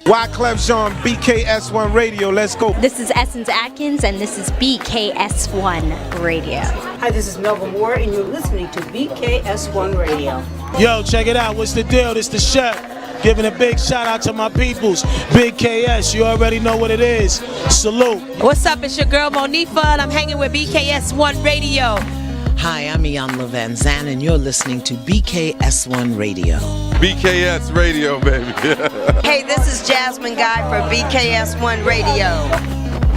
Wyclef Jean, BKS1 Radio. Let's go. This is Essence Atkins, and this is BKS1 Radio. Hi, this is Melba Moore, and you're listening to BKS1 Radio. Yo, check it out. What's the deal? This the chef. Giving a big shout out to my peoples. Big KS, you already know what it is. Salute. What's up? It's your girl Monifa, and I'm hanging with BKS1 Radio. Hi, I'm Iyanla Van Zandt, and you're listening to BKS1 Radio. BKS Radio, baby. Hey, this is Jasmine Guy for BKS1 Radio.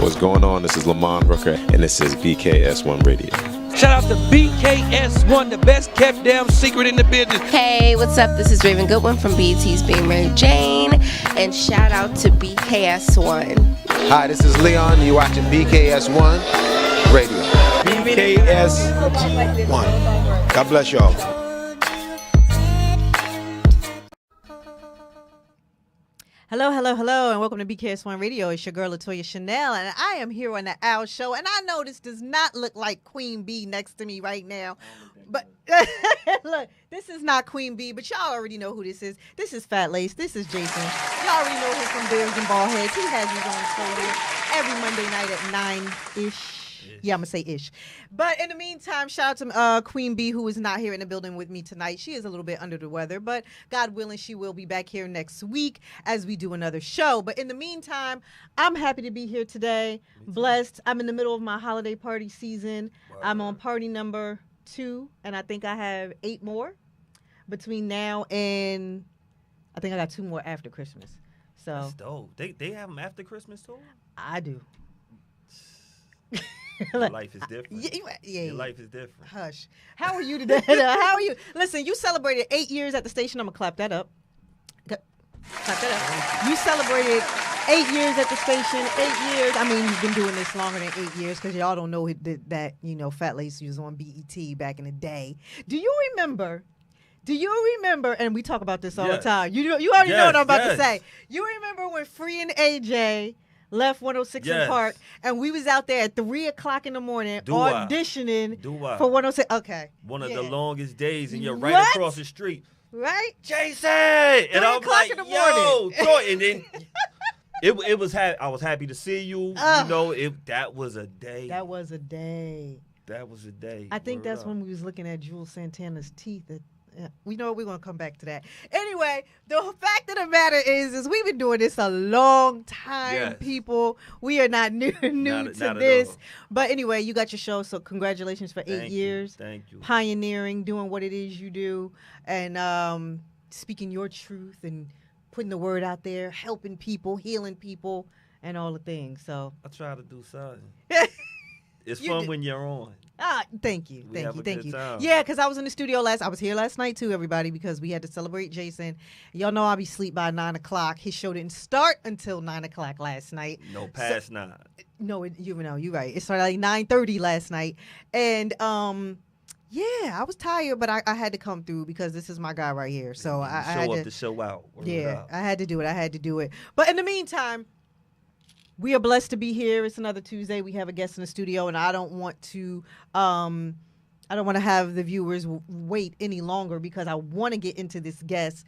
What's going on? This is Lamont Rooker, and this is BKS1 Radio. Shout out to BKS1, the best kept damn secret in the business. Hey, what's up? This is Raven Goodwin from BET's Being Mary Jane, and shout out to BKS1. Hi, this is Leon. You're watching BKS1 Radio. BKS1. God bless y'all. Hello, and welcome to BKS1 Radio. It's your girl, Latoya Chanel, and I am here on the Owl Show, and I know this does not look like Queen Bee next to me right now, but look, this is not Queen Bee, but y'all already know who this is. This is Fat Lace. This is Jason. Y'all already know him from Bears and Ballheads. He has his own show here every Monday night at 9-ish. Yeah, I'm going to say ish. But in the meantime, shout out to Queen Bee, who is not here in the building with me tonight. She is a little bit under the weather, but God willing, she will be back here next week as we do another show. But in the meantime, I'm happy to be here today. Blessed. I'm in the middle of my holiday party season. Wow. I'm on party number 2, and I think I have 8 more between now and I think I got 2 more after Christmas. So that's dope. They have them after Christmas too? I do. Your life is different. Yeah. Your life is different. Hush. How are you today? How are you? Listen, you celebrated 8 years at the station. I'm going to clap that up. Clap that up. You celebrated 8 years at the station. 8 years. I mean, you've been doing this longer than 8 years because y'all don't know that, you know, Fat Lace was on BET back in the day. Do you remember, and we talk about this all the time. You already know what I'm about to say. You remember when Free and AJ left 106 in Park, and we was out there at 3 o'clock in the morning auditioning for 106. Okay. One of the longest days, and you're right across the street. Right? Jason! And I'm like, in the yo, Troy. And then it was I was happy to see you. You know, that was a day. That was a day. I think that's when we was looking at Jules Santana's teeth at we know we're going to come back to that. Anyway, the fact of the matter is we've been doing this a long time, people. We are not new to this. But anyway, you got your show, so congratulations for 8 years. Thank you. Pioneering, doing what it is you do, and speaking your truth and putting the word out there, helping people, healing people, and all the things. So I try to do something. It's fun when you're on. Thank you. Thank you. Time. Yeah, because I was in the studio I was here last night too, everybody, because we had to celebrate Jason. Y'all know I'll be asleep by 9 o'clock. His show didn't start until 9 o'clock last night. No, past 9. No, you're right. It started like 9:30 last night. And yeah, I was tired, but I had to come through because this is my guy right here. So I had to show out. Yeah, I had to do it. But in the meantime, we are blessed to be here. It's another Tuesday. We have a guest in the studio, and I don't want to have the viewers wait any longer because I want to get into this guest.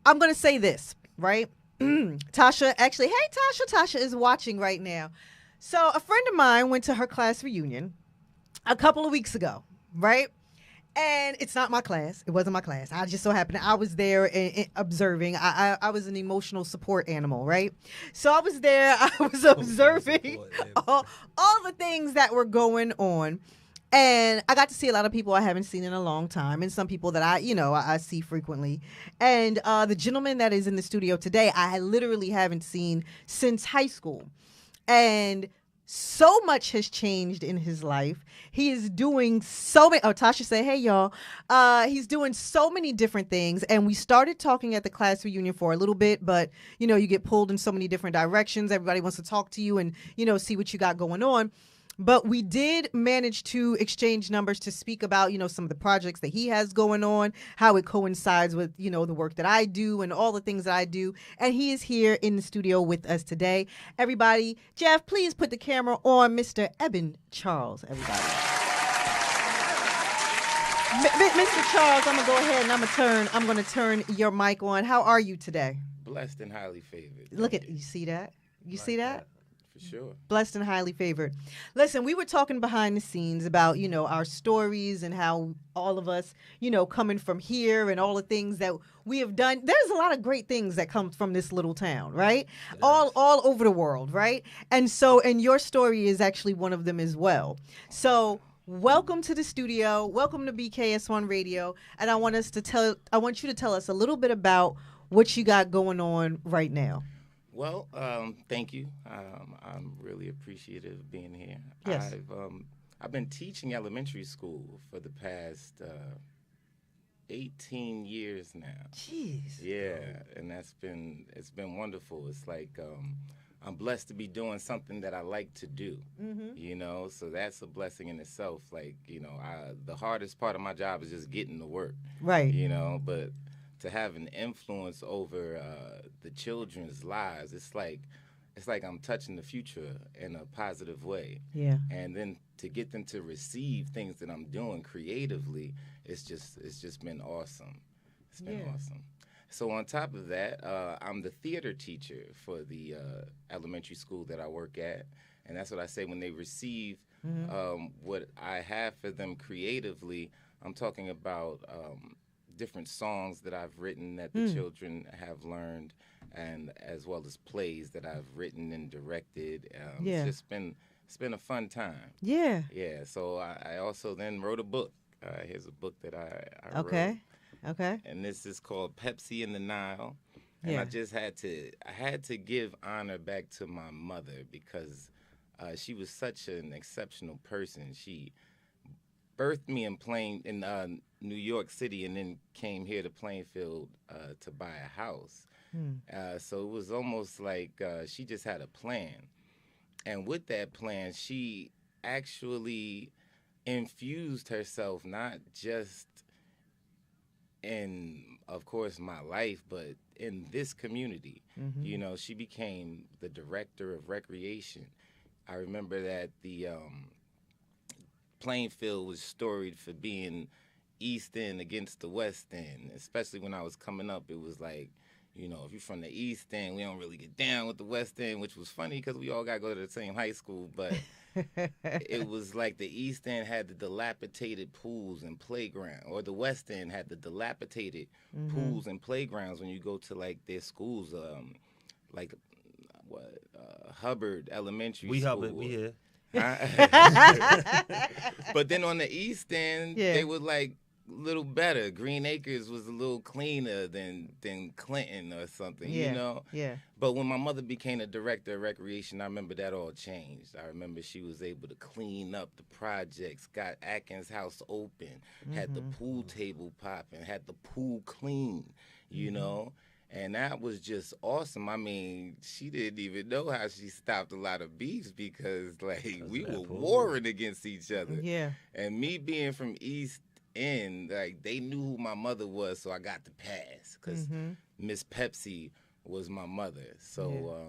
I'm going to say this, right? Tasha, actually, hey, Tasha is watching right now. So a friend of mine went to her class reunion a couple of weeks ago, right? And it's not my class. It wasn't my class. I just so happened I was there and observing. I was an emotional support animal, right? So I was there. I was observing all the things that were going on. And I got to see a lot of people I haven't seen in a long time, and some people that I see frequently. And the gentleman that is in the studio today, I literally haven't seen since high school. And so much has changed in his life. He is doing so many. Oh, Tasha said, hey, y'all. He's doing so many different things. And we started talking at the class reunion for a little bit, but, you get pulled in so many different directions. Everybody wants to talk to you and, see what you got going on. But we did manage to exchange numbers to speak about, some of the projects that he has going on, how it coincides with, the work that I do and all the things that I do. And he is here in the studio with us today. Everybody, Jeff, please put the camera on Mr. Eben Charles, everybody. Mr. Charles, I'm going to go ahead and I'm going to turn your mic on. How are you today? Blessed and highly favored. Look at you. See that? You see that? For sure. Blessed and highly favored. Listen, we were talking behind the scenes about, our stories and how all of us, coming from here and all the things that we have done. There's a lot of great things that come from this little town, right? Yes. All over the world, right? And your story is actually one of them as well. So welcome to the studio. Welcome to BKS1 Radio. And I want you to tell us a little bit about what you got going on right now. Well, thank you. I'm really appreciative of being here. Yes. I've been teaching elementary school for the past 18 years now. Jeez. Yeah, and it's been wonderful. It's like I'm blessed to be doing something that I like to do. Mm-hmm. So that's a blessing in itself. Like, the hardest part of my job is just getting to work. Right. But to have an influence over the children's lives, it's like I'm touching the future in a positive way. Yeah. And then to get them to receive things that I'm doing creatively, it's just been awesome. It's been awesome. So on top of that, I'm the theater teacher for the elementary school that I work at, and that's what I say when they receive what I have for them creatively. I'm talking about different songs that I've written that the children have learned, and as well as plays that I've written and directed. It's been a fun time. Yeah. Yeah. So I also then wrote a book. Here's a book that I wrote. Okay. And this is called Pepsi in the Nile. And I had to give honor back to my mother because she was such an exceptional person. She birthed me in New York City and then came here to Plainfield to buy a house. So it was almost like she just had a plan. And with that plan, she actually infused herself not just in, of course, my life, but in this community. Mm-hmm. She became the director of recreation. I remember that the Plainfield was storied for being East End against the West End, especially when I was coming up. It was like, if you're from the East End, we don't really get down with the West End, which was funny because we all got to go to the same high school, but it was like the East End had the dilapidated pools and playground, or the West End had the dilapidated pools and playgrounds when you go to like their schools, Hubbard Elementary School. Hubbard, we here. But then on the East End, they were like little better. Green Acres was a little cleaner than Clinton or something, Yeah. But when my mother became a director of recreation, I remember that all changed. I remember she was able to clean up the projects, got Atkins House open, had the pool table popping, had the pool clean, And that was just awesome. I mean, she didn't even know how she stopped a lot of beefs because, we were warring against each other. Yeah. And me being from East End, they knew who my mother was, so I got the pass because Miss Pepsi was my mother. So,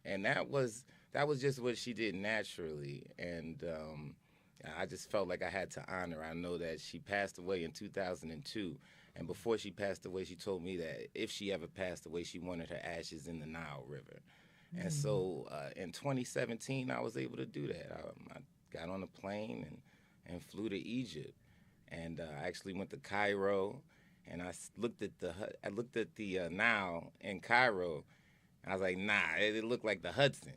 and that was just what she did naturally. And I just felt like I had to honor her. I know that she passed away in 2002. And before she passed away, she told me that if she ever passed away, she wanted her ashes in the Nile River. And so in 2017, I was able to do that. I got on a plane and flew to Egypt. And I actually went to Cairo, and I looked at the Nile in Cairo. I was like, nah, it looked like the Hudson.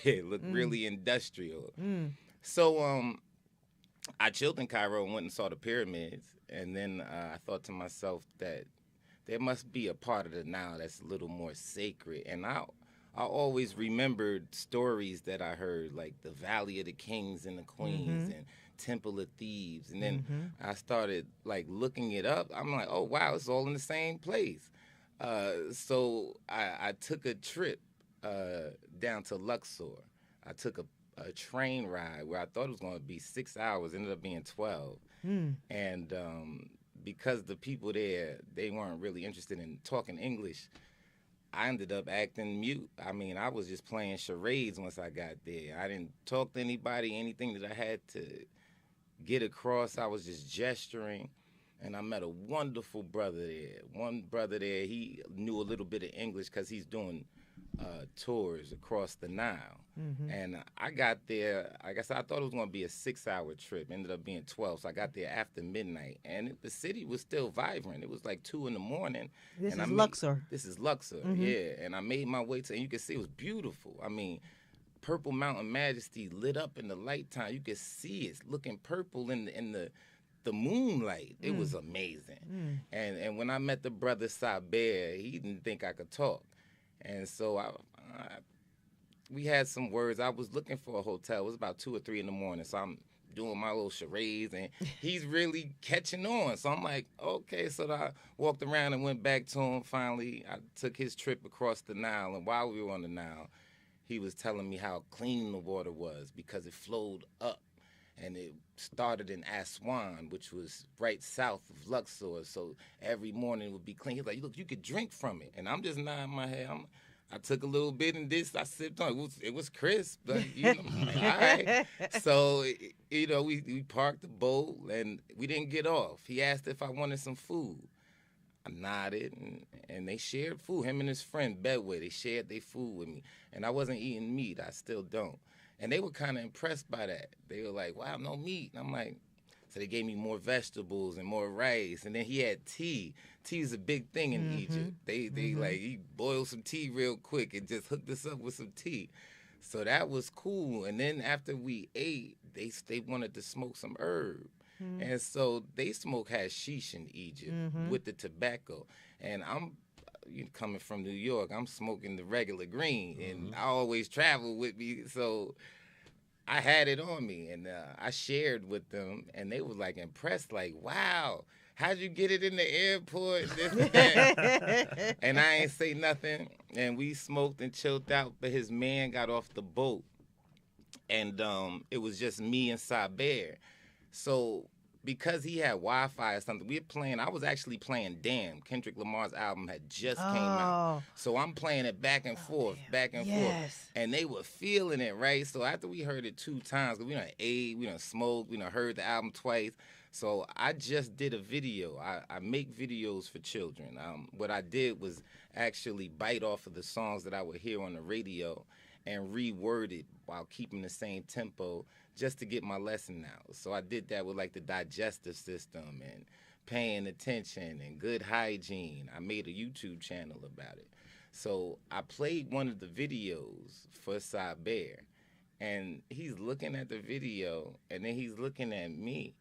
It looked really industrial. So I chilled in Cairo and went and saw the pyramids. And then I thought to myself that there must be a part of the Nile that's a little more sacred. And I always remembered stories that I heard, like the Valley of the Kings and the Queens and Temple of Thebes. And then I started looking it up. I'm like, oh, wow, it's all in the same place. So I took a trip down to Luxor. I took a train ride where I thought it was going to be 6 hours, ended up being 12. And because the people there, they weren't really interested in talking English, I ended up acting mute. I mean, I was just playing charades once I got there. I didn't talk to anybody, anything that I had to get across. I was just gesturing. and I met a wonderful brother there. One brother there, he knew a little bit of English because he's doing tours across the Nile. And I got there, like I said, I thought it was going to be a 6-hour trip. Ended up being 12, so I got there after midnight. And the city was still vibrant. It was like 2 in the morning. This and is Luxor. This is Luxor, yeah. And I made my way to, and you can see it was beautiful. I mean, Purple Mountain Majesty lit up in the light time. You could see it looking purple in the moonlight. It was amazing. And when I met the brother Saber, he didn't think I could talk. And so we had some words. I was looking for a hotel. It was about 2 or 3 in the morning, so I'm doing my little charades, and he's really catching on. So I'm like, okay. So I walked around and went back to him. Finally, I took his trip across the Nile, and while we were on the Nile, he was telling me how clean the water was because it flowed up, and it started in Aswan, which was right south of Luxor. So every morning it would be clean. He's like, look, you could drink from it. And I'm just nodding my head. I took a little bit and I sipped on it. It was crisp. Like, you know, like, all right. So, you know, we parked the boat and we didn't get off. He asked if I wanted some food. I nodded, and they shared food. Him and his friend, Bedway, they shared their food with me. And I wasn't eating meat. I still don't. And they were kind of impressed by that. They were like, wow, no meat. And I'm like, so they gave me more vegetables and more rice. And then he had tea. Tea is a big thing in Egypt. They like, he boiled some tea real quick and just hooked us up with some tea. So that was cool. And then after we ate, they wanted to smoke some herb. And so they smoke hashish in Egypt with the tobacco. And I'm coming from New York, I'm smoking the regular green. And I always travel with me. So I had it on me, and I shared with them, and they were like impressed, like, wow, how'd you get it in the airport? This and that. And I ain't say nothing, and we smoked and chilled out, but his man got off the boat, and it was just me and Saber. So because he had Wi-Fi or something, I was actually playing Damn. Kendrick Lamar's album had just came out. So I'm playing it back and forth. And they were feeling it, right? So after we heard it 2 times, because we done ate, we done smoked, we done heard the album twice. So I just did a video. I make videos for children. What I did was actually bite off of the songs that I would hear on the radio and reword it while keeping the same tempo, just to get my lesson out. So I did that with like the digestive system and paying attention and good hygiene. I made a YouTube channel about it. So I played one of the videos for Saber, and he's looking at the video, and then he's looking at me,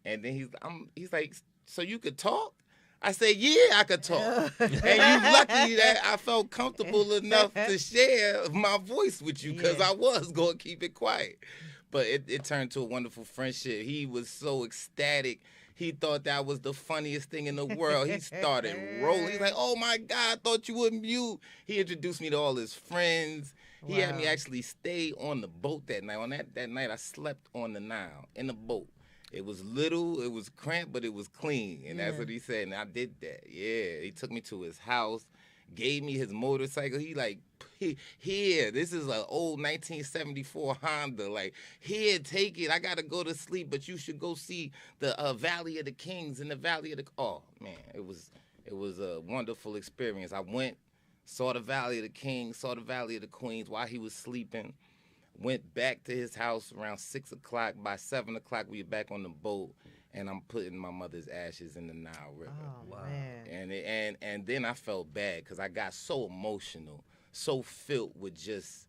and then he's like, so you could talk? I said, yeah, I could talk. And you lucky that I felt comfortable enough to share my voice with you, because I was going to keep it quiet. But it turned to a wonderful friendship. He was so ecstatic. He thought that was the funniest thing in the world. He started rolling. He's like, oh, my God, I thought you were mute. He introduced me to all his friends. He had me actually stay on the boat that night. On that night, I slept on the Nile in the boat. It was little, it was cramped, but it was clean. And that's what he said, and I did that. Yeah, he took me to his house, gave me his motorcycle. He like, here, this is an old 1974 Honda. Like, here, take it. I got to go to sleep, but you should go see the Valley of the Kings and the Valley of the... Oh, man, it was a wonderful experience. I went, saw the Valley of the Kings, saw the Valley of the Queens while he was sleeping. Went back to his house around 6 o'clock. By 7 o'clock, we were back on the boat, and I'm putting my mother's ashes in the Nile River. Oh, man. And then I felt bad because I got so emotional, so filled with just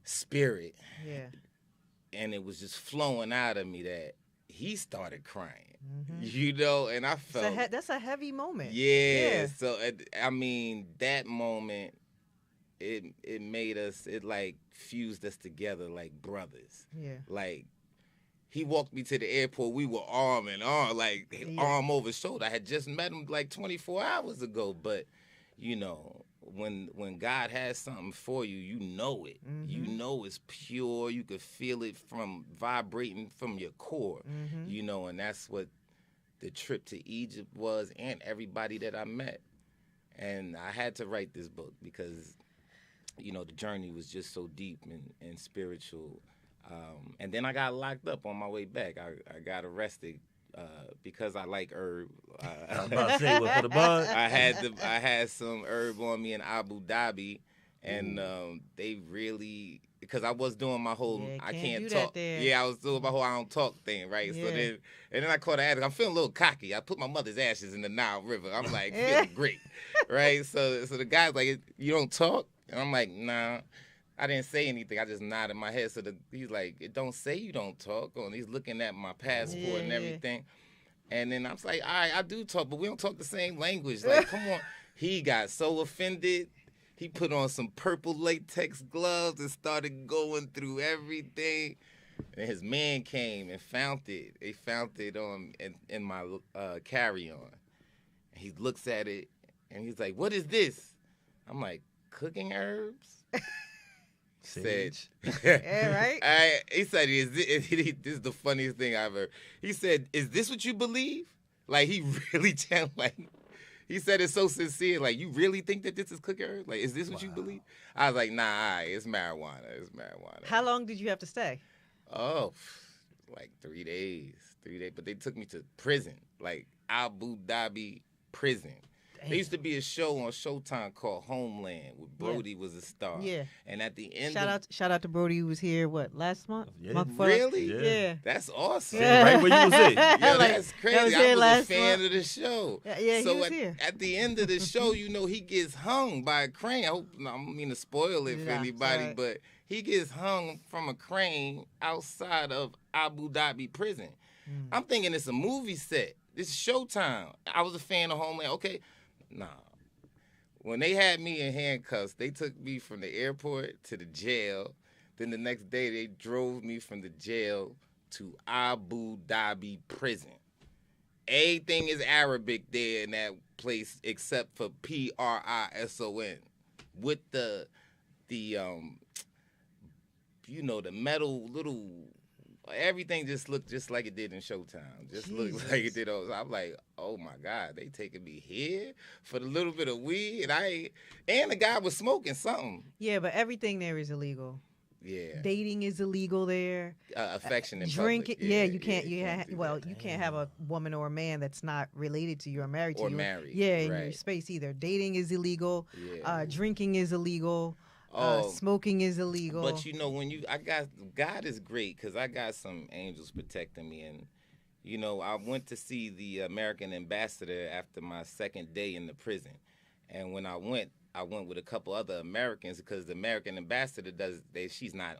spirit. Yeah. And it was just flowing out of me that he started crying, you know, and I felt... That's a heavy moment. Yeah. So, I mean, that moment... It made us, it like fused us together like brothers. Yeah. Like, he walked me to the airport, we were arm in arm, like arm over shoulder. I had just met him like 24 hours ago, but, you know, when God has something for you, you know it. You know it's pure. You could feel it from vibrating from your core, you know, and that's what the trip to Egypt was, and everybody that I met. And I had to write this book because... you know, the journey was just so deep and spiritual. And then I got locked up on my way back. I got arrested because I like herb. I was about to say, what, for the bud? I had some herb on me in Abu Dhabi, and they really, because I was doing my whole I can't talk. Yeah, I was doing my whole I don't talk thing, right? Yeah. So then I caught an addict. I'm feeling a little cocky. I put my mother's ashes in the Nile River. I'm like feeling great, right? So the guy's like, you don't talk, and I'm like, nah. I didn't say anything. I just nodded my head. So he's like, it don't say you don't talk. And he's looking at my passport and everything. And then I was like, all right, I do talk, but we don't talk the same language. Like, come on. He got so offended. He put on some purple latex gloves and started going through everything. And his man came and found it. They found it in my carry-on. And he looks at it, and he's like, what is this? I'm like, cooking herbs? Said, yeah, right? He said, this is the funniest thing I've heard. He said, is this what you believe? Like, he really, he said it so sincere. Like, you really think that this is cooking herb? Like, is this what you believe? I was like, nah, it's marijuana. It's marijuana. How long did you have to stay? Oh, like 3 days. 3 days. But they took me to prison, like Abu Dhabi prison. There used to be a show on Showtime called Homeland where Brody was a star. Yeah. And at the end shout out to Brody who was here, last month? Month really? Yeah. That's awesome. Yeah. Right where you was at. Yo, that's crazy. I was a fan month. of the show. Yeah, so he was here. At the end of the show, he gets hung by a crane. I don't mean to spoil it for anybody, but he gets hung from a crane outside of Abu Dhabi prison. I'm thinking it's a movie set. This is Showtime. I was a fan of Homeland. Okay. Nah. When they had me in handcuffs, they took me from the airport to the jail. Then the next day, they drove me from the jail to Abu Dhabi prison. Everything is Arabic there in that place except for PRISON. With the metal little... Everything just looked just like it did in Showtime. Just looked like it did. I'm like, oh my God, they taking me here for the little bit of weed, and the guy was smoking something. Yeah, but everything there is illegal. Yeah. Dating is illegal there. Affection in drinking. public. Yeah, you can't. You can't have a woman or a man that's not related to you or married to you. Or married. Yeah, in your space either. Dating is illegal. Yeah. Drinking is illegal. Smoking is illegal. But God is great because I got some angels protecting me. And, I went to see the American ambassador after my second day in the prison. And when I went with a couple other Americans because the American ambassador she's not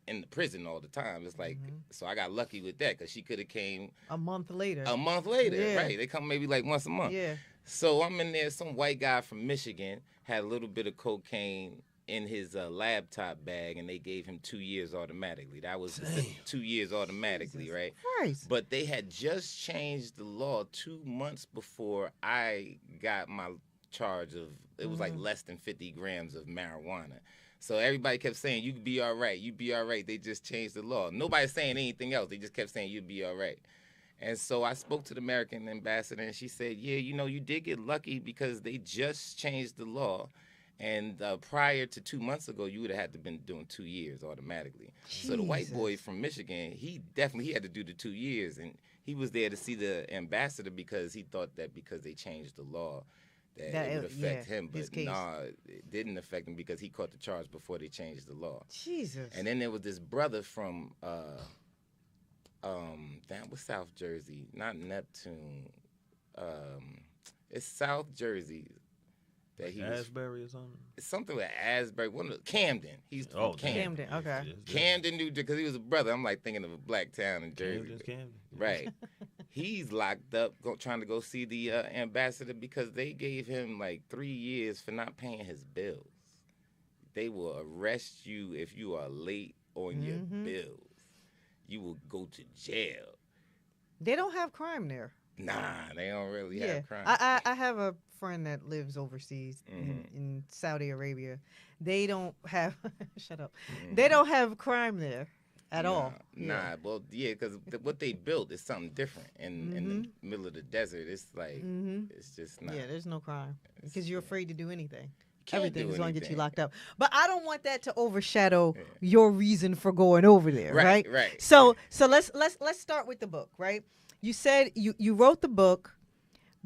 in the prison all the time. It's like, so I got lucky with that because she could have came a month later. Yeah. Right. They come maybe like once a month. Yeah. So I'm in there. Some white guy from Michigan had a little bit of cocaine in his laptop bag, and they gave him 2 years automatically. That was 2 years automatically, Jesus right? Christ. But they had just changed the law 2 months before I got my charge of, it was like less than 50 grams of marijuana. So everybody kept saying, you be all right, you be all right. They just changed the law. Nobody's saying anything else. They just kept saying, you'd be all right. And so I spoke to the American ambassador, and she said, yeah, you did get lucky because they just changed the law. And prior to 2 months ago, you would have had to been doing 2 years automatically. Jesus. So the white boy from Michigan, he had to do the 2 years. And he was there to see the ambassador because he thought that because they changed the law, that it would affect him. But no, it didn't affect him because he caught the charge before they changed the law. Jesus. And then there was this brother from, that was South Jersey, not Neptune. It's South Jersey. That he Asbury or something? It's something with Asbury. Camden. He's from Camden. Camden, okay. Camden, New Jersey, because he was a brother. I'm like thinking of a black town in Jersey. Camden. Right. He's locked up trying to go see the ambassador because they gave him like 3 years for not paying his bills. They will arrest you if you are late on your bills. You will go to jail. They don't have crime there. Nah, they don't really have crime. I have a friend that lives overseas in Saudi Arabia. They don't have shut up. They don't have crime there at all. Nah, well, yeah, because what they built is something different in the middle of the desert. It's like it's just not. Yeah, there's no crime because you're afraid to do anything. Can't Everything do is going to get you anything. locked up. But I don't want that to overshadow your reason for going over there, right? Right. So let's start with the book, right? you said you wrote the book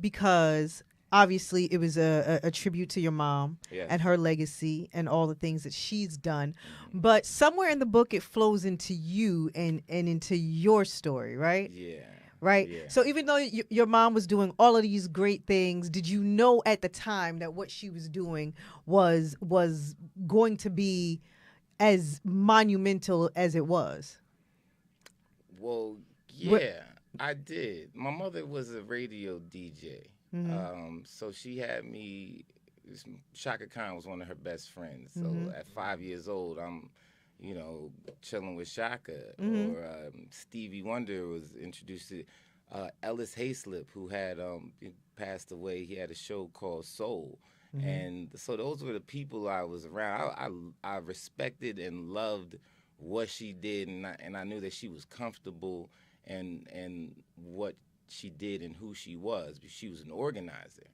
because obviously it was a tribute to your mom and her legacy and all the things that she's done. But somewhere in the book it flows into you and into your story, right? Yeah. Right? Yeah. So even though your mom was doing all of these great things, did you know at the time that what she was doing was going to be as monumental as it was? Well, yeah, I did. My mother was a radio DJ. So she had me, Shaka Khan was one of her best friends. So at 5 years old, I'm, chilling with Shaka. Or Stevie Wonder was introduced to Ellis Hayslip, who had passed away. He had a show called Soul. And so those were the people I was around. I respected and loved what she did, and I knew that she was comfortable and what she did and who she was. She was an organizer.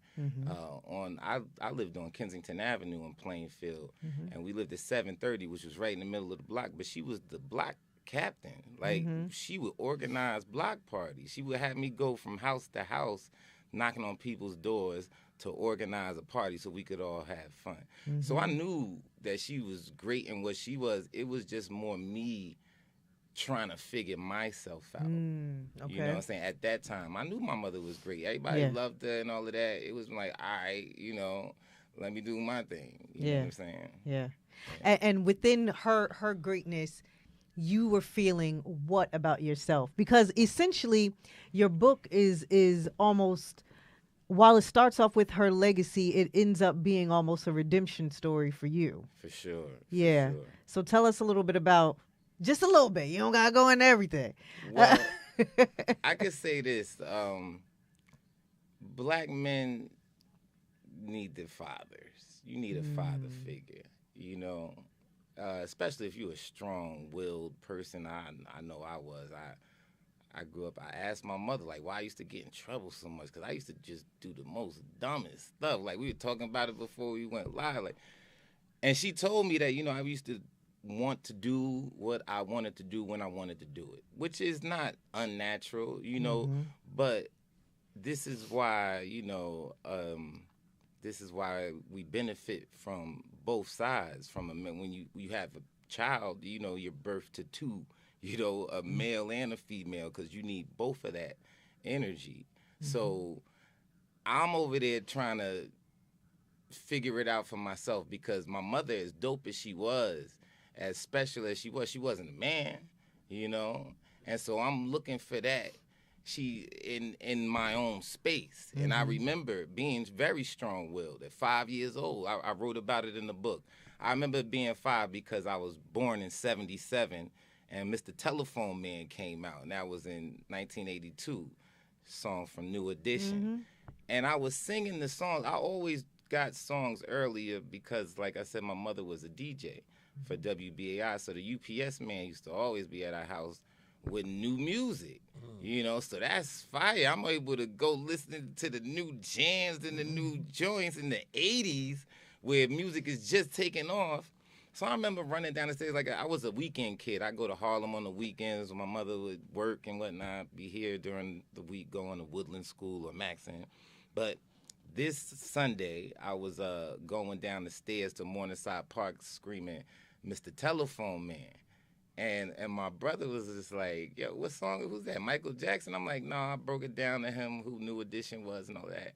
I lived on Kensington Avenue in Plainfield, and we lived at 730, which was right in the middle of the block. But she was the block captain. Like she would organize block parties. She would have me go from house to house, knocking on people's doors to organize a party so we could all have fun. So I knew that she was great in what she was. It was just more me trying to figure myself out. Okay. You know what I'm saying? At that time, I knew my mother was great. Everybody loved her and all of that. It was like, all right, let me do my thing. You know what I'm saying? Yeah. And within her greatness, you were feeling what about yourself? Because essentially, your book is almost, while it starts off with her legacy, it ends up being almost a redemption story for you. For sure. Yeah. So tell us a little bit about, just a little bit. You don't gotta go into everything. Well, I could say this: Black men need their fathers. You need a father figure. Especially if you're a strong-willed person. I know I was. I grew up, I asked my mother, like, why I used to get in trouble so much, because I used to just do the most dumbest stuff. Like, we were talking about it before we went live. And she told me that, I used to want to do what I wanted to do when I wanted to do it, which is not unnatural, but this is why, this is why we benefit from both sides. When you have a child, you're birthed to two, a male and a female, because you need both of that energy. So I'm over there trying to figure it out for myself, because my mother, as dope as she was, as special as she wasn't a man, and so I'm looking for that. She in my own space. And I remember being very strong-willed at 5 years old. I wrote about it in the book. I remember being 5 because I was born in 1977, and Mr. Telephone Man came out, and that was in 1982, song from New Edition. And I was singing the song. I always got songs earlier because, like I said, my mother was a DJ for WBAI, so the UPS man used to always be at our house with new music, so that's fire. I'm able to go listen to the new jams and the new joints in the 80s where music is just taking off. So I remember running down the stairs, like I was a weekend kid. I go to Harlem on the weekends when my mother would work and whatnot, be here during the week going to Woodland School or Maxon. But this Sunday, I was going down the stairs to Morningside Park screaming, Mr. Telephone Man. And my brother was just like, yo, what song, who's that, Michael Jackson? I'm like, no, I broke it down to him who New Edition was and all that.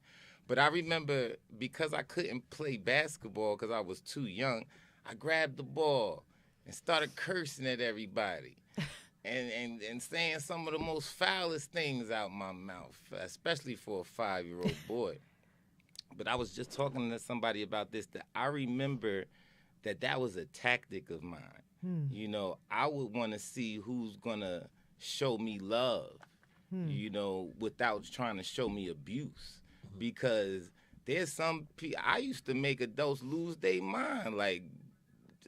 But I remember, because I couldn't play basketball because I was too young, I grabbed the ball and started cursing at everybody and saying some of the most foulest things out my mouth, especially for a 5-year-old boy. But I was just talking to somebody about this, that I remember that was a tactic of mine. I would want to see who's going to show me love, without trying to show me abuse. Because there's some people, I used to make adults lose their mind, like,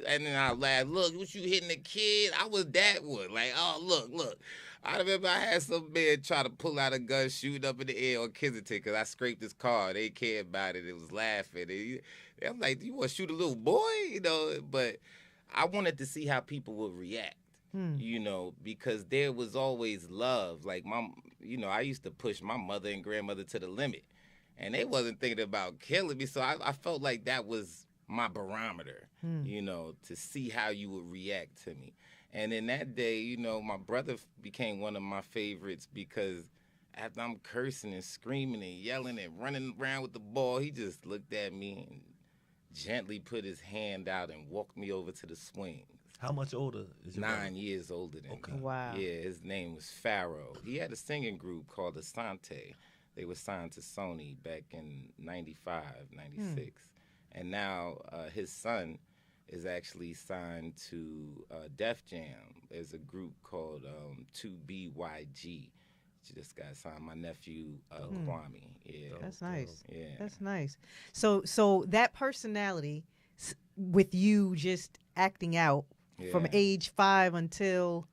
and then I laugh, look, what you hitting the kid? I was that one. Like, oh, look. I remember I had some man try to pull out a gun, shooting up in the air on Kensington because I scraped his car. They cared about it. It was laughing. I'm like, you want to shoot a little boy? But I wanted to see how people would react, because there was always love. Like, I used to push my mother and grandmother to the limit, and they wasn't thinking about killing me. So I felt like that was my barometer, to see how you would react to me. And in that day, my brother became one of my favorites because after I'm cursing and screaming and yelling and running around with the ball, he just looked at me and gently put his hand out and walked me over to the swing. How much older is your 9 years older than me. Wow. Yeah, his name was Pharaoh. He had a singing group called Asante. They were signed to Sony back in 95, 96. And now his son is actually signed to Def Jam. There's a group called 2BYG. Just got signed. My nephew Kwame. Yeah, that's nice. Yeah, that's nice. So that personality, with you just acting out from age 5 until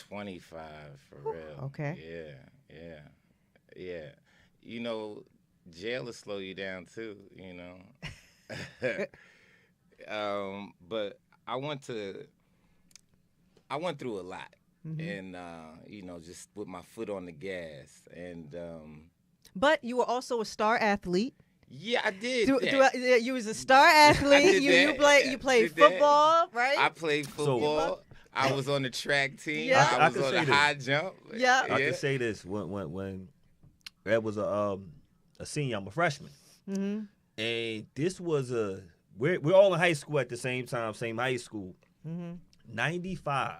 25, for real. Okay. Yeah. Jail will slow you down too. But I went through a lot. And just with my foot on the gas, and but you were also a star athlete. Yeah, I did. You was a star athlete. You played football, right? I played football. I was on the track team. Yeah. I was on the high jump. Yeah, I can say this: when that was a senior, I'm a freshman, and this was we're all in high school at the same time, same high school. 95.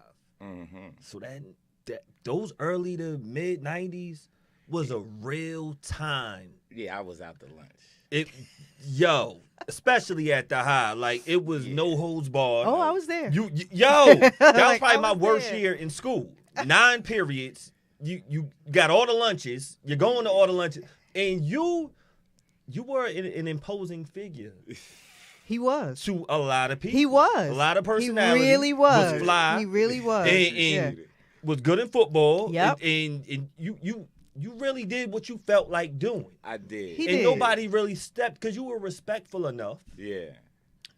So that those early to mid 90s was a real time. Yeah, I was out to lunch. Especially at the high, like it was no holds barred. Oh, I was there. That was probably my worst year in school. 9 periods. You got all the lunches. You're going to all the lunches, and you were an imposing figure. He was. To a lot of people. He was. A lot of personality. He really was. Was fly. He really was. And was good in football. Yep. And you really did what you felt like doing. I did. He and did. nobody really stepped because you were respectful enough. Yeah.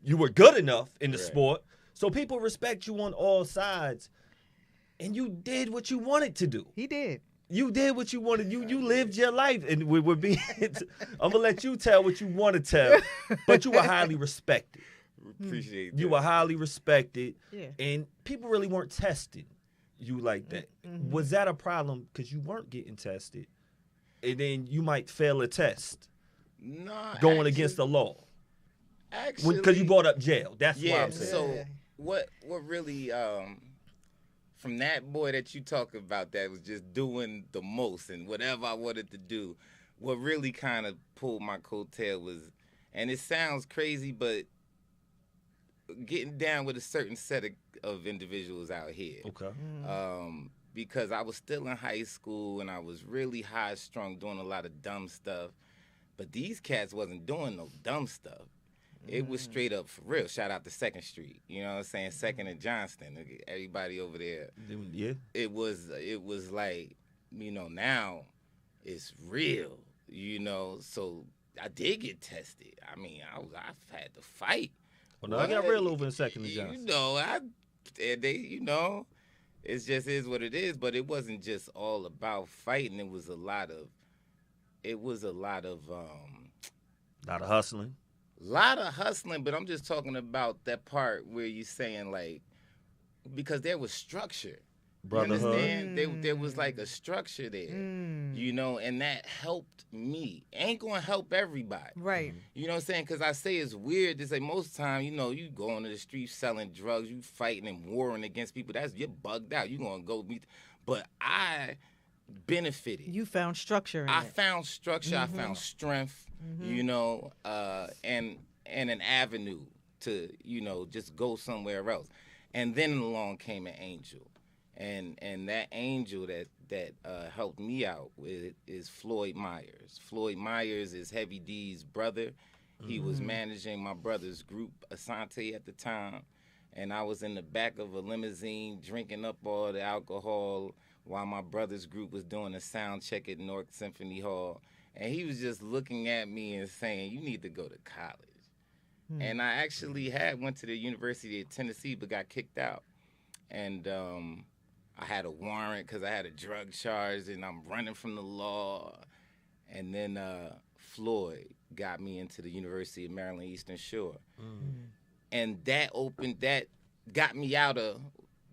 You were good enough in the sport. So people respect you on all sides. And you did what you wanted to do. He did. You did what you wanted. You lived your life, and we're being. I'm gonna let you tell what you want to tell, but you were highly respected. Appreciate that. You were highly respected, Yeah. and people really weren't testing you like that. Was that a problem because you weren't getting tested, and then you might fail a test? No, going against the law. Actually, because you brought up jail. That's why I'm saying. So what really from that boy that you talk about that was just doing the most and whatever I wanted to do, what really kind of pulled my coattail was, and it sounds crazy, but getting down with a certain set of individuals out here. Okay. Because I was still in high school and I was really high strung, doing a lot of dumb stuff, but these cats wasn't doing no dumb stuff. It was straight up for real. Shout out to 2nd Street. You know what I'm saying? 2nd and Johnston. Everybody over there. Yeah. It was like, now it's real, So I did get tested. I mean, I've had to fight. Well, no, I got real over in 2nd and Johnston. It just is what it is, but it wasn't just all about fighting. It was a lot of hustling. Lot of hustling, but I'm just talking about that part where you're saying, like, because there was structure. Brotherhood. You understand? There was like a structure there, and that helped me. Ain't gonna help everybody. Right. You know what I'm saying? Because I say it's weird to say most of the time, you go into the streets selling drugs, you fighting and warring against people, you're bugged out. You gonna go meet. But I benefited. You found structure in I it. found structure. I found strength, and an avenue to, just go somewhere else. And then along came an angel. And that angel that helped me out with is Floyd Myers. Floyd Myers is Heavy D's brother. He was managing my brother's group, Asante, at the time. And I was in the back of a limousine drinking up all the alcohol while my brother's group was doing a sound check at North Symphony Hall. And he was just looking at me and saying, you need to go to college. And I actually went to the University of Tennessee but got kicked out. And I had a warrant because I had a drug charge, and I'm running from the law. And then Floyd got me into the University of Maryland Eastern Shore. And that got me out of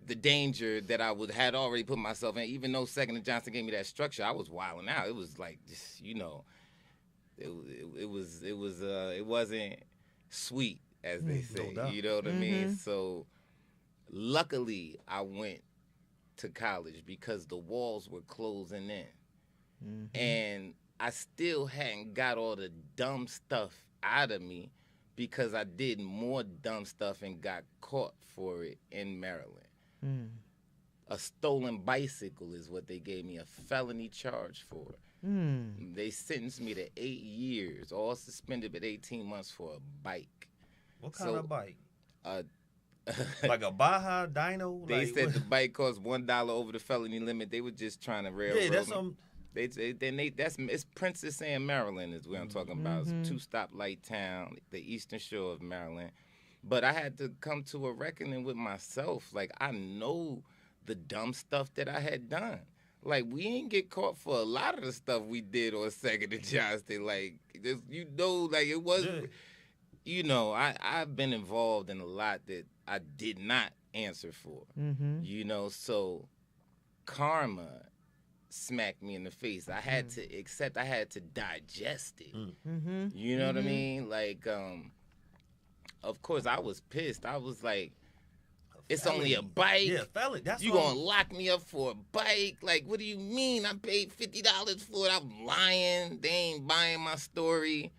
the danger that I had already put myself in. Even though Second and Johnson gave me that structure, I was wilding out. It was like, just, you know, it wasn't sweet, as they say. No doubt. You know what I mean? So luckily, I went to college because the walls were closing in. And I still hadn't got all the dumb stuff out of me because I did more dumb stuff and got caught for it in Maryland. A stolen bicycle is what they gave me a felony charge for. They sentenced me to 8 years, all suspended but 18 months for a bike. What kind of bike? Like a Baja Dyno? They like, said what? the bike cost $1 over the felony limit. They were just trying to railroad Yeah, that's me. some. It's Princess Anne, Maryland is where I'm talking about. It's a 2-stoplight town, the Eastern Shore of Maryland. But I had to come to a reckoning with myself. Like, I know the dumb stuff that I had done. Like, we ain't get caught for a lot of the stuff we did on Second and Johnson. Like, you know, like, it was, you know, I've been involved in a lot that I did not answer for. You know, so karma smacked me in the face. I had to accept, I had to digest it. You know what I mean? Like, of course, I was pissed. I was like, it's only a bike. Yeah, felony. That's you gonna lock me up for a bike? Like, what do you mean? I paid $50 for it. I'm lying. They ain't buying my story.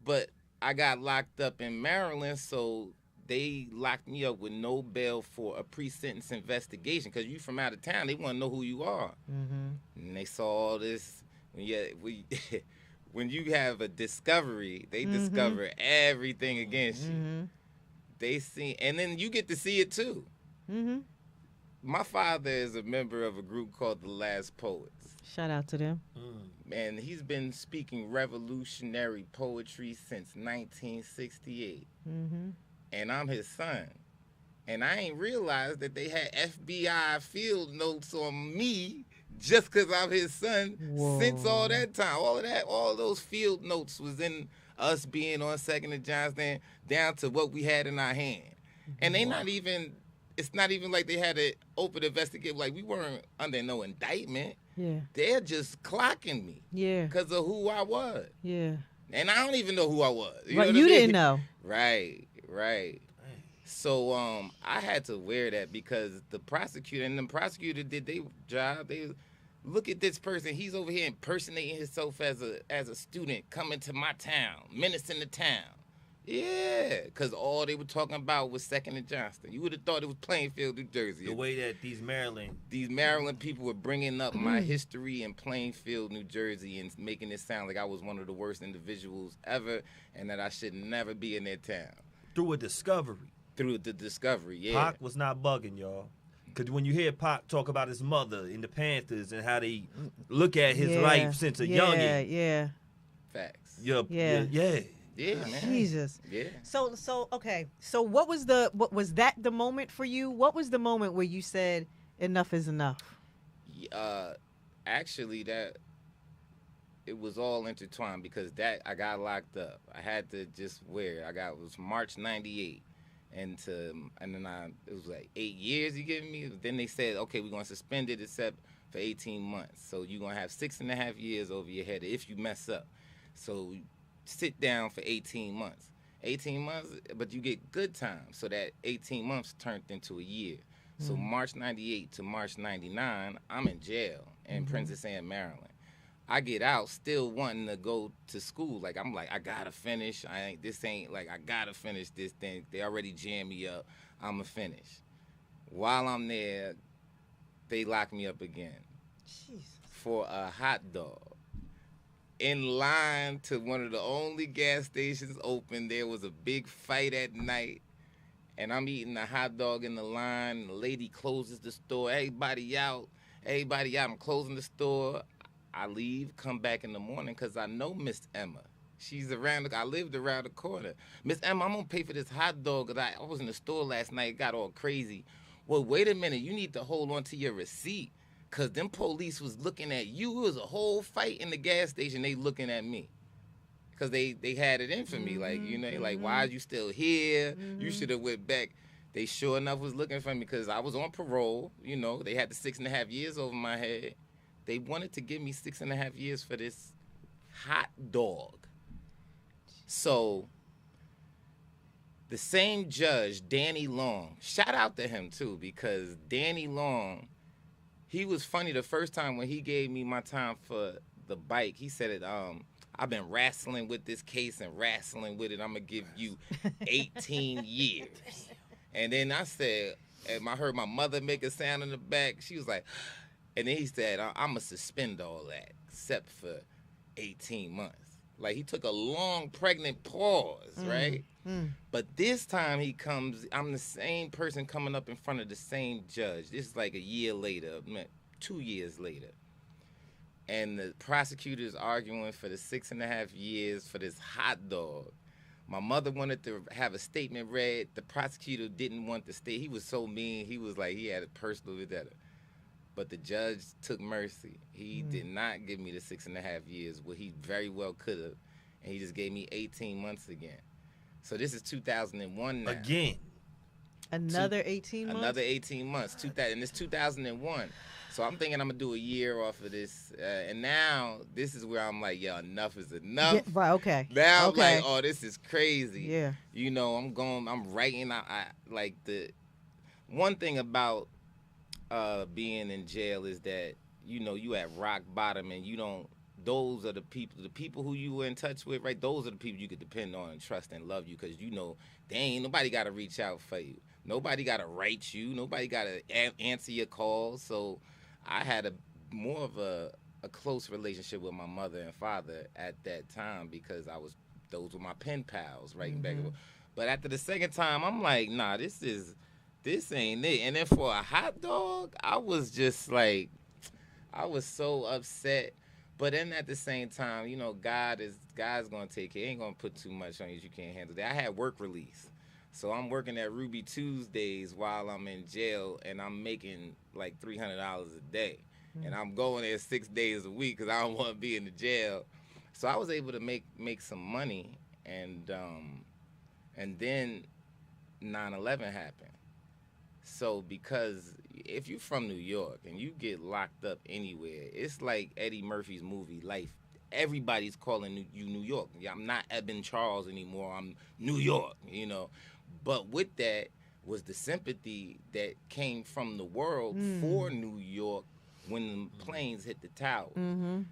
But I got locked up in Maryland, so they locked me up with no bail for a pre-sentence investigation. Because you from out of town, they want to know who you are. And they saw all this. When you have a discovery, they discover everything against you. They see, and then you get to see it too. My father is a member of a group called The Last Poets. Shout out to them. And he's been speaking revolutionary poetry since 1968. And I'm his son. And I ain't realized that they had FBI field notes on me just because I'm his son. Since all that time. All those field notes was in us being on Second and Johnson down to what we had in our hand. And they not even, it's not even like they had an open investigation. Like, we weren't under no indictment. Yeah. They're just clocking me. Yeah. Because of who I was. Yeah. And I don't even know who I was. Right, know what you I mean? didn't know. Right. So I had to wear that because the prosecutor did their job. They look at this person. He's over here impersonating himself as a student coming to my town, menacing the town. Yeah, because all they were talking about was Second and Johnson. You would have thought it was Plainfield, New Jersey. The way that these Maryland people were bringing up my history in Plainfield, New Jersey, and making it sound like I was one of the worst individuals ever, and that I should never be in their town. Through a discovery. Through the discovery, yeah. Pac was not bugging, y'all. Because when you hear Pac talk about his mother in the Panthers and how they look at his life since a youngin'. Yeah. Facts. Yeah, man. Jesus. Yeah. So okay. So what was that the moment for you? What was the moment where you said enough is enough? Actually, that it was all intertwined because I got locked up. I had to just wear. It was March '98, and then it was like 8 years you giving me. Then they said, okay, we're gonna suspend it except for 18 months. So you're gonna have 6.5 years over your head if you mess up. So sit down for 18 months. 18 months, but you get good time. So that 18 months turned into a year. So March '98 to March '99, I'm in jail in Princess Anne, Maryland. I get out still wanting to go to school. Like, I'm like, I gotta finish. I gotta finish this thing. They already jammed me up. I'ma finish. While I'm there, they lock me up again. Jesus. For a hot dog. In line to one of the only gas stations open. There was a big fight at night. And I'm eating a hot dog in the line. The lady closes the store. Everybody out. I'm closing the store. I leave, come back in the morning because I know Miss Emma. She's I lived around the corner. Miss Emma, I'm going to pay for this hot dog. I was in the store last night, got all crazy. Well, wait a minute. You need to hold on to your receipt because them police was looking at you. It was a whole fight in the gas station. They looking at me because they had it in for me. Like, you know, like, why are you still here? You should have went back. They sure enough was looking for me because I was on parole. You know, they had the 6.5 years over my head. They wanted to give me 6.5 years for this hot dog. So the same judge, Danny Long, shout out to him too, because Danny Long, he was funny the first time when he gave me my time for the bike. He said it, I've been wrestling with this case and wrestling with it. I'm going to give you 18 years. And then I said, and I heard my mother make a sound in the back. She was like, and then he said, I'm going to suspend all that except for 18 months. Like, he took a long pregnant pause, right? But this time he comes, I'm the same person coming up in front of the same judge. This is like a year later, 2 years later. And the prosecutor's arguing for the 6.5 years for this hot dog. My mother wanted to have a statement read. The prosecutor didn't want the state. He was so mean. He was like, he had a personal vendetta. But the judge took mercy. He did not give me the 6.5 years, what he very well could have. And he just gave me 18 months again. So this is 2001 now. Again. Another 18 months? Another 18 months. And it's 2001. So I'm thinking I'm going to do a year off of this. And now this is where I'm like, yo, enough is enough. Yeah, right, okay. Now okay. I'm like, oh, this is crazy. Yeah. You know, I'm writing. I like the one thing about being in jail is that, you know, you at rock bottom and you don't, those are the people who you were in touch with, right? Those are the people you could depend on and trust and love you because, you know, they ain't nobody got to reach out for you. Nobody got to write you. Nobody got to answer your calls. So I had more of a close relationship with my mother and father at that time because those were my pen pals writing back. But after the second time, I'm like, nah, this ain't it. And then for a hot dog, I was just like, I was so upset. But then at the same time, you know, God's gonna take care. He ain't gonna put too much on you if you can't handle that. I had work release. So I'm working at Ruby Tuesdays while I'm in jail, and I'm making like $300 a day. And I'm going there 6 days a week because I don't want to be in the jail. So I was able to make some money, and then 9/11 happened. So because if you're from New York and you get locked up anywhere, it's like Eddie Murphy's movie Life. Everybody's calling you New York. I'm not Eben Charles anymore. I'm New York, you know. But with that was the sympathy that came from the world for New York when the planes hit the tower.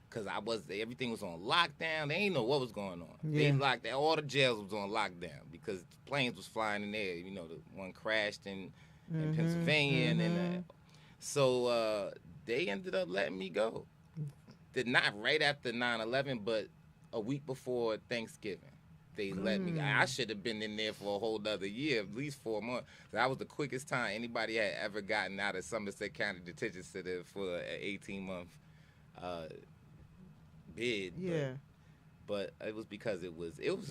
Because everything was on lockdown. They didn't know what was going on. Yeah. They locked down. All the jails was on lockdown because planes was flying in there. You know, the one crashed in Pennsylvania. And then, so they ended up letting me go. Not right after 9/11, but a week before Thanksgiving. They let me. I should have been in there for a whole other year, at least 4 months. That was the quickest time anybody had ever gotten out of Somerset County Detention Center for an 18-month bid. Yeah. But it was because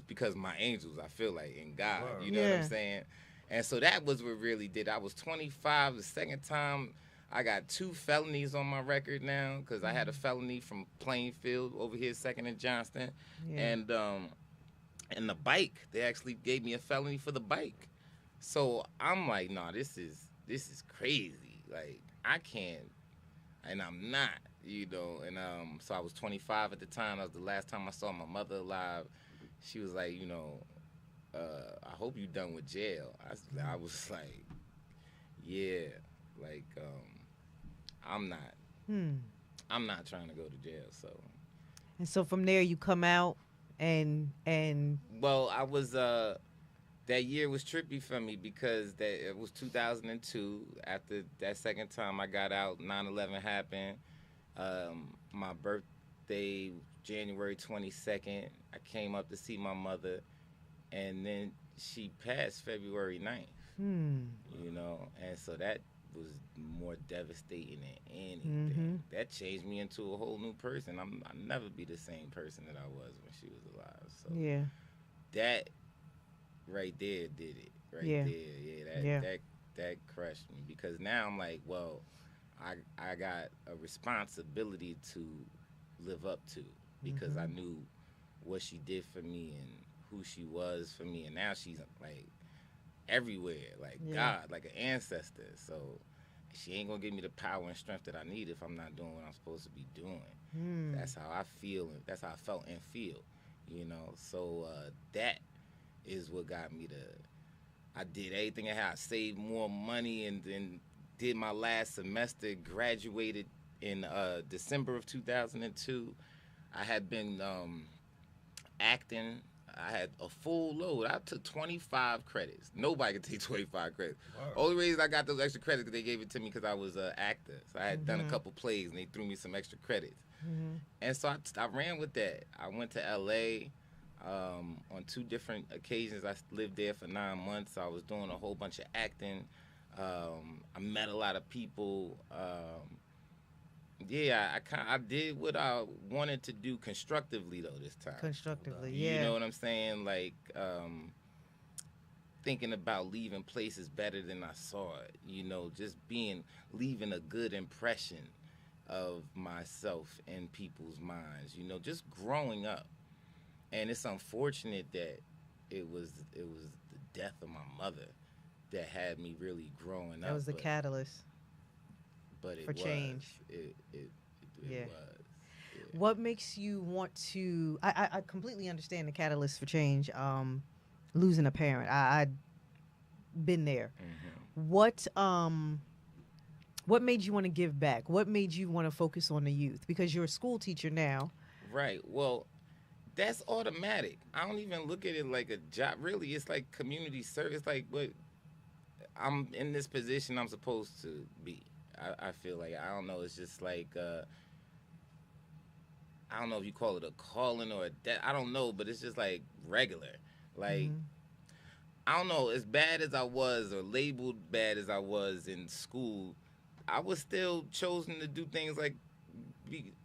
because my angels, I feel like, in God. You know what I'm saying? And so that was what really did. I was 25 the second time. I got 2 felonies on my record now because I had a felony from Plainfield over here, 2nd and Johnston. Yeah. And the bike, they actually gave me a felony for the bike. So I'm like, nah, this is crazy. Like, I can't, and I'm not, you know. And so I was 25 at the time. That was the last time I saw my mother alive. She was like, you know, I hope you done with jail. I was like, yeah, like, I'm not trying to go to jail. So. And so from there you come out and. Well, I was that year was trippy for me because it was 2002. After that second time I got out, 9/11 happened. My birthday, January 22nd. I came up to see my mother, and then she passed February 9th. You know, and so that was more devastating than anything. That changed me into a whole new person. I'll never be the same person that I was when she was alive. So that right there did it. Right there. Yeah. that crushed me because now I'm like, well, I got a responsibility to live up to because I knew what she did for me and who she was for me, and now she's like everywhere, like God, like an ancestor. So she ain't gonna give me the power and strength that I need if I'm not doing what I'm supposed to be doing. That's how I feel, and that's how I felt and feel, you know. So that is what got me to. I did everything I had. I saved more money and then did my last semester. Graduated in December of 2002. I had been acting. I had a full load. I took 25 credits. Nobody could take 25 credits. Wow. Only reason I got those extra credits because they gave it to me because I was an actor. So I had done a couple plays and they threw me some extra credits. And so I ran with that. I went to L.A. On 2 different occasions. I lived there for 9 months. I was doing a whole bunch of acting. I met a lot of people. I did what I wanted to do constructively though this time. Constructively, You know what I'm saying? Like thinking about leaving places better than I saw it. You know, just leaving a good impression of myself in people's minds. You know, just growing up. And it's unfortunate that it was the death of my mother that had me really growing up. That was the catalyst. But it for change. It was. Yeah. What makes you want to? I completely understand the catalyst for change. Losing a parent. I'd been there. What made you want to give back? What made you want to focus on the youth? Because you're a school teacher now. Right. Well, that's automatic. I don't even look at it like a job. Really, it's like community service. Like what I'm in this position I'm supposed to be. I feel like, I don't know, it's just like, I don't know if you call it a calling or a debt. I don't know, but it's just like regular. Like, I don't know, as bad as I was or labeled bad as I was in school, I was still chosen to do things like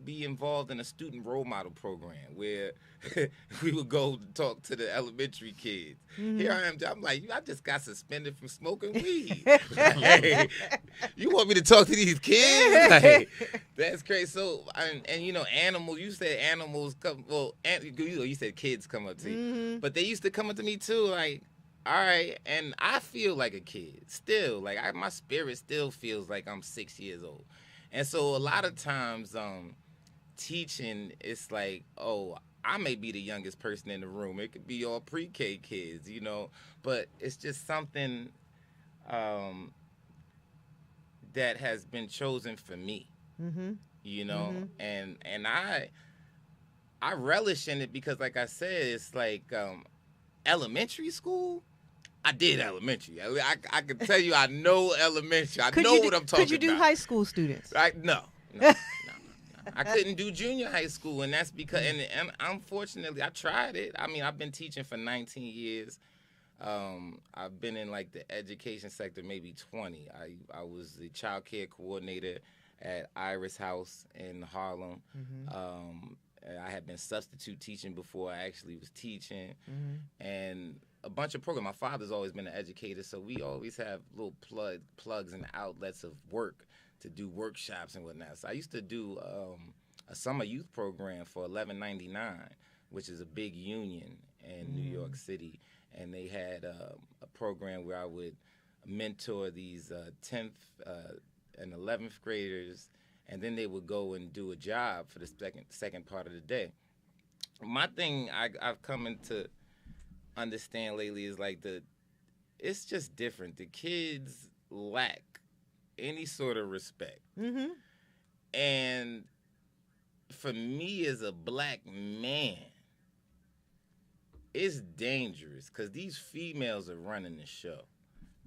be involved in a student role model program where we would go talk to the elementary kids. Here I am, I'm like, I just got suspended from smoking weed. Like, you want me to talk to these kids? Like, that's crazy. So, and you know, animals, you said animals come, well, you said kids come up to you. But they used to come up to me too, like, all right, and I feel like a kid still. Like, my spirit still feels like I'm 6 years old. And so a lot of times teaching, it's like, oh, I may be the youngest person in the room. It could be all pre-K kids, you know. But it's just something that has been chosen for me, you know. And I relish in it because, like I said, it's like elementary school. I did elementary. I can tell you I know elementary. I know what I'm talking about. Could you do high school students? No. I couldn't do junior high school, and that's because, and unfortunately, I tried it. I mean, I've been teaching for 19 years. I've been in, like, the education sector maybe 20. I was the child care coordinator at Iris House in Harlem. I had been substitute teaching before I actually was teaching. And a bunch of programs. My father's always been an educator, so we always have little plugs and outlets of work to do workshops and whatnot. So I used to do a summer youth program for 1199, which is a big union in New York City. And they had a program where I would mentor these 10th and 11th graders, and then they would go and do a job for the second part of the day. My thing I've come into understand lately is like it's just different. The kids lack any sort of respect. And for me as a black man, it's dangerous because these females are running the show.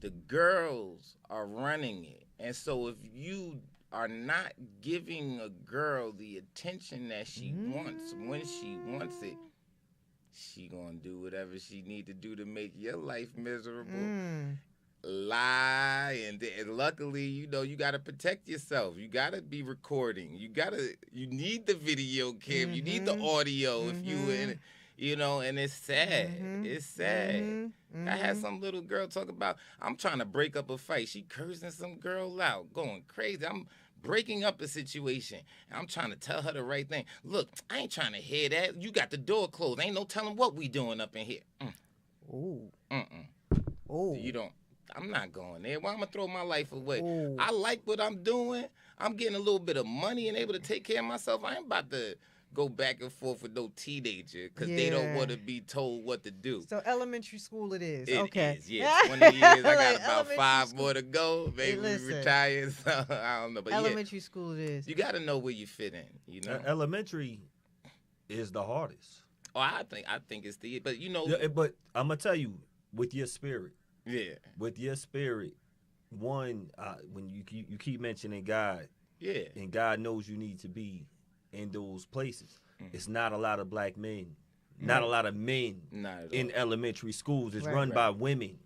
The girls are running it. And so if you are not giving a girl the attention that she wants when she wants it, she gonna do whatever she need to do to make your life miserable. Lie, and luckily, you know, you gotta protect yourself. You gotta be recording. You need the video cam. You need the audio. If you You know, and it's sad. It's sad. I had some little girl talk about, I'm trying to break up a fight. She cursing some girl out, going crazy. I'm breaking up a situation. I'm trying to tell her the right thing. Look, I ain't trying to hear that. You got the door closed. Ain't no telling what we doing up in here. Ooh. Oh. You don't. I'm not going there. Why am I gonna throw my life away? I like what I'm doing. I'm getting a little bit of money and able to take care of myself. I ain't about to go back and forth with no teenager because they don't want to be told what to do. So elementary school it is. It okay. is, yeah. 20 years. I got Like about 5 more to go. Maybe we retire. So, I don't know. But elementary school it is. You got to know where you fit in. You know, elementary is the hardest. Oh, I think it's the. But you know. Yeah, but I'm gonna tell you, with your spirit. Yeah. With your spirit, one, when you keep mentioning God. Yeah. And God knows you need to be in those places. It's not a lot of black men, not a lot of men in elementary schools. It's run by women,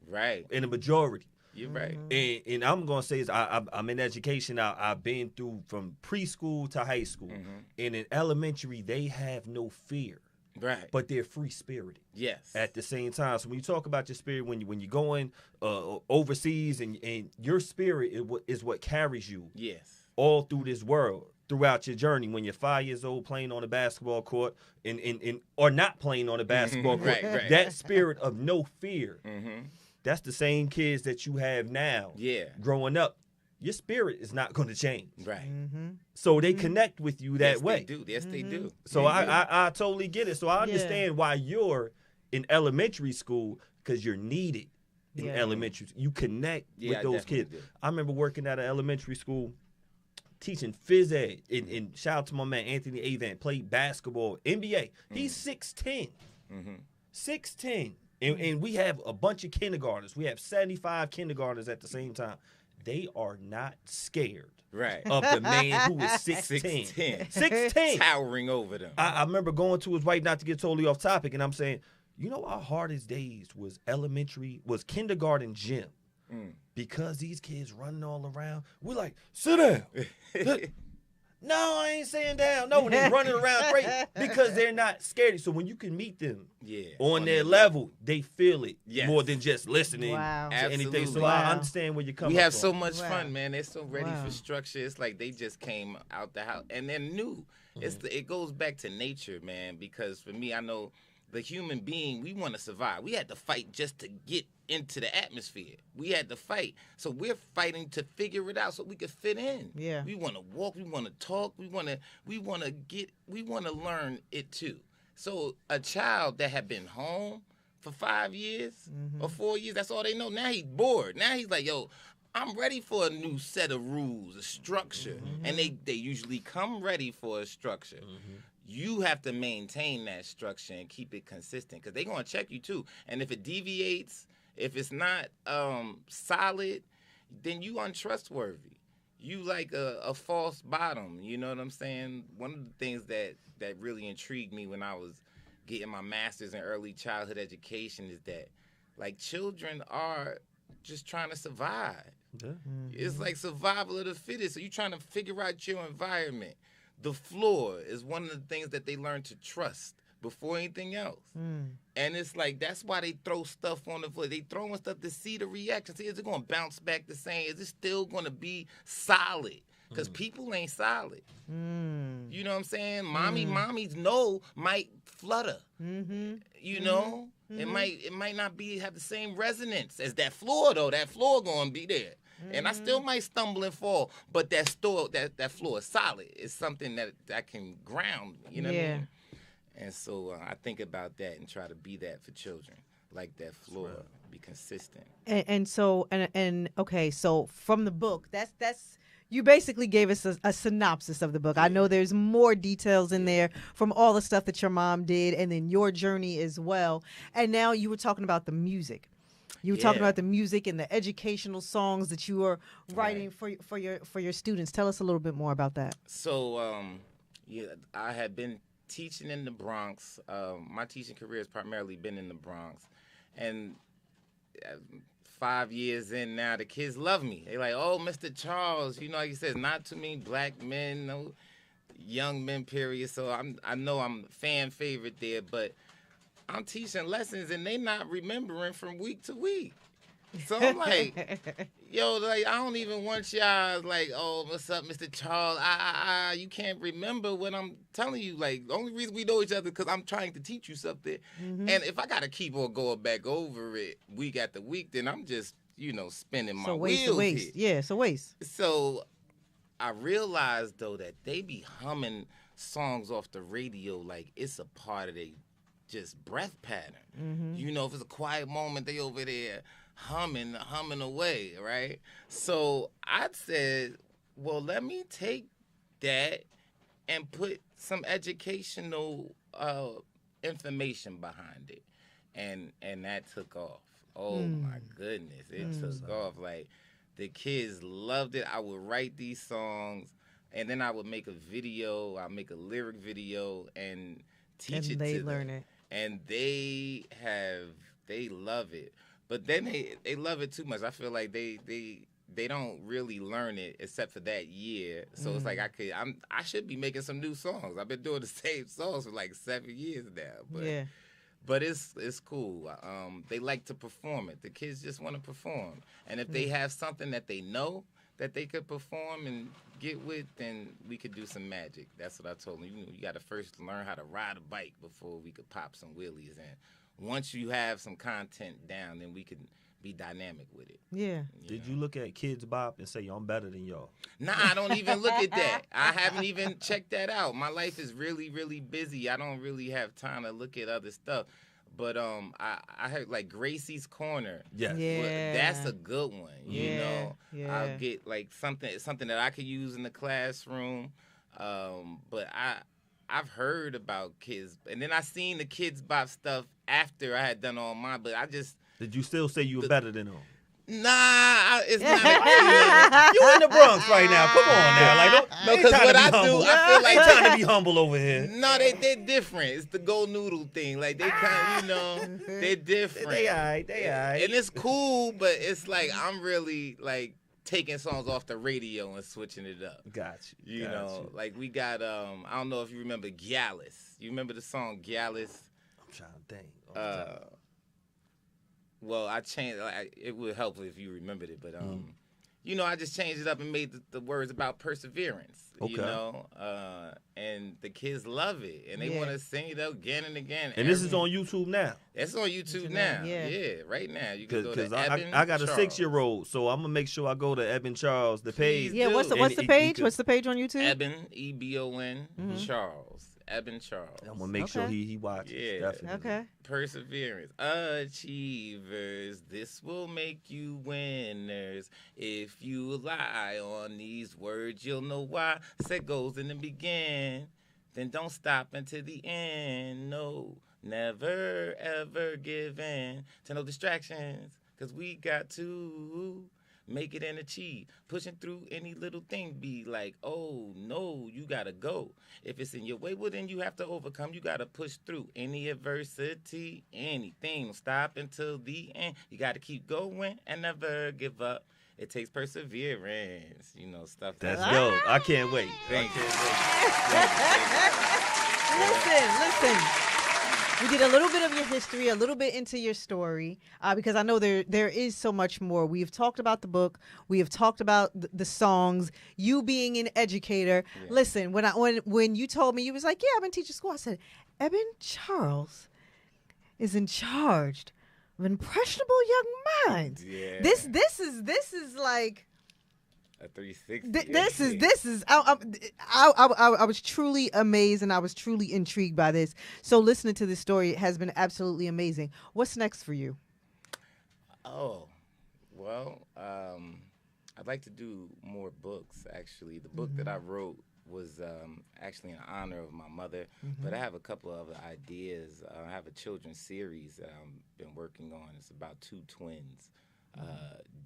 in the majority. You're right. And I'm gonna say is I'm in education. I've been through from preschool to high school, and in elementary they have no fear. Right. But they're free spirited. Yes. At the same time. So when you talk about your spirit, when you're going overseas and your spirit is what carries you. Yes. All through this world, throughout your journey, when you're 5 years old playing on a basketball court or not playing on a basketball court, that spirit of no fear, that's the same kids that you have now. Yeah. Growing up, your spirit is not going to change. Right. So they connect with you that way. Yes, they do. So I totally get it. So I understand why you're in elementary school, because you're needed in elementary. You connect with those kids. Do. I remember working at an elementary school teaching phys ed, and shout out to my man Anthony Avant, played basketball, NBA. He's 6'10". 6'10". And we have a bunch of kindergartners. We have 75 kindergartners at the same time. They are not scared of the man who is 6'10". 6'10". Towering over them. I remember going to his wife, not to get totally off topic, and I'm saying, you know, our hardest days was kindergarten gym. Because these kids running all around, we're like, sit down. No, I ain't sitting down. No, and they're running around crazy because they're not scared. So when you can meet them on their level, they feel it more than just listening to anything. So I understand where you're coming from. We have so much fun, man. They're so ready for structure. It's like they just came out the house and they're new. It goes back to nature, man, because for me, I know the human being, we want to survive. We had to fight just to get into the atmosphere. We had to fight. So we're fighting to figure it out so we could fit in. Yeah. We want to walk, we want to talk, we want to learn it too. So a child that had been home for 5 years or 4 years, that's all they know. Now he's bored. Now he's like, yo, I'm ready for a new set of rules, a structure. And they usually come ready for a structure. You have to maintain that structure and keep it consistent because they're going to check you too. And if it deviates, if it's not solid, then you untrustworthy. You like a false bottom. You know what I'm saying? One of the things that really intrigued me when I was getting my master's in early childhood education is that, like, children are just trying to survive. It's like survival of the fittest. So you're trying to figure out your environment. The floor is one of the things that they learn to trust before anything else. And it's like, that's why they throw stuff on the floor. They throwing stuff to see the reaction. See, is it going to bounce back the same? Is it still going to be solid? Because people ain't solid. You know what I'm saying? Mommies might flutter. You know? It might not have the same resonance as that floor, though. That floor going to be there. And I still might stumble and fall, but that floor is solid. It's something that can ground, you know what I mean? And so I think about that and try to be that for children, like that floor, be consistent. And so okay, so from the book, that's you basically gave us a synopsis of the book. I know there's more details in there from all the stuff that your mom did and then your journey as well. And now you were talking about the music. You were talking about the music and the educational songs that you were writing for your students. Tell us a little bit more about that. So, I had been teaching in the Bronx. My teaching career has primarily been in the Bronx, and 5 years in now, the kids love me. They like, oh, Mr. Charles, you know, like he says, not too many black men, no young men, period. So I know I'm fan favorite there, but I'm teaching lessons and they not remembering from week to week. So I'm like, yo, like I don't even want y'all like, oh, what's up, Mr. Charles? You can't remember what I'm telling you. Like the only reason we know each other because I'm trying to teach you something. Mm-hmm. And if I gotta keep on going back over it week after week, then I'm just, spinning my wheels. Waste. Here. Yeah, it's a waste. So I realized though that they be humming songs off the radio like it's a part of their just breath pattern. Mm-hmm. If it's a quiet moment, they over there humming away, right? So I said, well, let me take that and put some educational information behind it. And that took off. Oh my goodness, it took off. Like the kids loved it. I would write these songs and then I would make a video, I'll make a lyric video and teach it to them. And they learn it. And they love it. But then they love it too much. I feel like they don't really learn it except for that year. So it's like I should be making some new songs. I've been doing the same songs for like 7 years now. But it's cool. They like to perform it. The kids just want to perform. And if they have something that they know that they could perform and get with, then we could do some magic. That's what I told them. You got to first learn how to ride a bike before we could pop some wheelies in. Once you have some content down, then we can be dynamic with it. Yeah. Did you look at Kids Bop and say, I'm better than y'all? Nah, I don't even look at that. I haven't even checked that out. My life is really, really busy. I don't really have time to look at other stuff. But I heard like Gracie's Corner. Yes. Yeah. That's a good one. Yeah. I'll get like something that I could use in the classroom. But I've heard about Kids, and then I seen the Kids Bop stuff after I had done all mine. But I just did you still say you were better than them? Nah, it's not. You in the Bronx right now? Come on now, like no, because what I do, I feel like trying to be humble over here. No, they're different. It's the Go Noodle thing. Like they kind of, they're different. They alright. And it's cool, but it's like I'm really like taking songs off the radio and switching it up. Got you. You know, like we got I don't know if you remember Gallus. You remember the song Gallus? I'm trying to think. Well, I changed. It would help if you remembered it, but I just changed it up and made the words about perseverance. Okay. And the kids love it, and they want to sing it again and again. And this is on YouTube now. It's on YouTube now. Yeah, right now. You can go to Eben I got a Charles. 6-year-old, so I'm gonna make sure I go to Eben Charles, the page. Yeah, what's the page? What's the page on YouTube? Eben EBON Charles. Eben Charles. I'm gonna make sure he watches. Yeah. Definitely. Okay. Perseverance. Achievers, this will make you winners. If you lie on these words, you'll know why. Set goals in the beginning, then don't stop until the end. No, never ever give in to no distractions, cause we got to make it and achieve. Pushing through any little thing be like, oh, no, you got to go. If it's in your way, well, then you have to overcome. You got to push through any adversity, anything. Stop until the end. You got to keep going and never give up. It takes perseverance, stuff like that. That's dope. I can't wait. Thank you. Listen. We did a little bit of your history, a little bit into your story, because I know there is so much more. We have talked about the book. We have talked about the songs. You being an educator. Yeah. Listen, when you told me, you was like, yeah, I've been teaching school. I said, Eben Charles is in charge of impressionable young minds. Yeah. This is like. A 360. This is. I was truly amazed and I was truly intrigued by this. So listening to this story has been absolutely amazing. What's next for you? Oh, well, I'd like to do more books. Actually, the book that I wrote was actually in honor of my mother, but I have a couple of other ideas. I have a children's series that I've been working on. It's about two twins.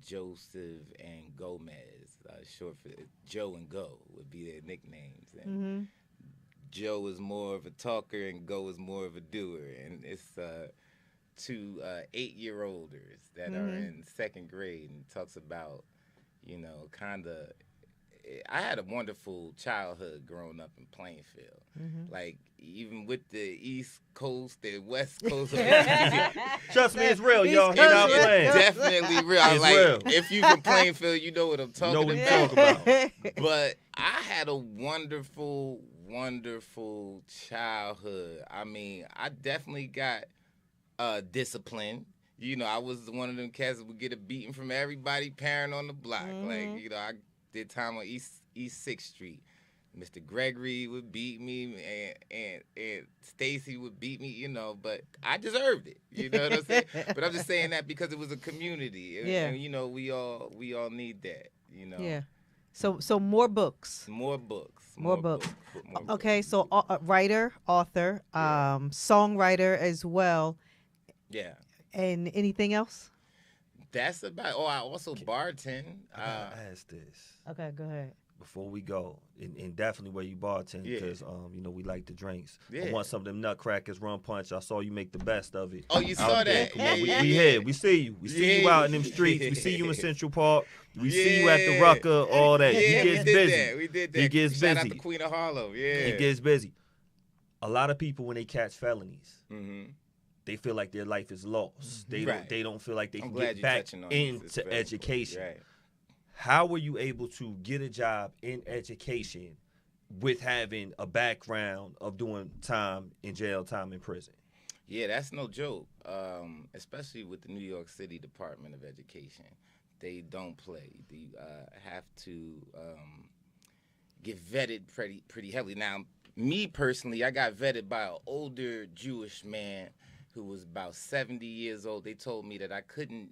Joseph and Gomez, short for Joe and Go would be their nicknames. And Joe is more of a talker and Go is more of a doer. And it's two 8-year-olders that are in second grade, and talks about, kind of I had a wonderful childhood growing up in Plainfield. Like, even with the East Coast and West Coast. Trust me, it's real, y'all. You're not playing. Definitely real. It's like, real. If you from Plainfield, you know what I'm talking Know what about. you talk about. But I had a wonderful childhood. I mean, I definitely got discipline. You know, I was one of them cats that would get a beating from everybody parent on the block. Like, you know, I did time on East 6th Street. Mr. Gregory would beat me, and Stacy would beat me, you know, but I deserved it. You know what I'm saying? But I'm just saying that because it was a community. And, you know, we all need that, you know. Yeah. So more books. More books. Okay, so writer, author, songwriter as well. Yeah. And anything else? That's about. Oh, I also bartend. I gotta ask this. Okay, go ahead. Before we go, and definitely where you bartend, because you know we like the drinks. I want some of them nutcrackers, rum punch. I saw you make the best of it. Oh, you saw that? Come on, we here. We see you. We see you out in them streets. We see you in Central Park. We see you at the Rucker. All that. Yeah, he gets busy. We did that. He gets Shout busy. out to Queen of Harlem. Yeah. He gets busy. A lot of people when they catch felonies, they feel like their life is lost. They don't feel like they can get back into education. Right. How were you able to get a job in education with having a background of doing time in jail, time in prison? Yeah, that's no joke. Especially with the New York City Department of Education, they don't play. They have to get vetted pretty heavily. Now, me personally, I got vetted by an older Jewish man who was about 70 years old. They told me that I couldn't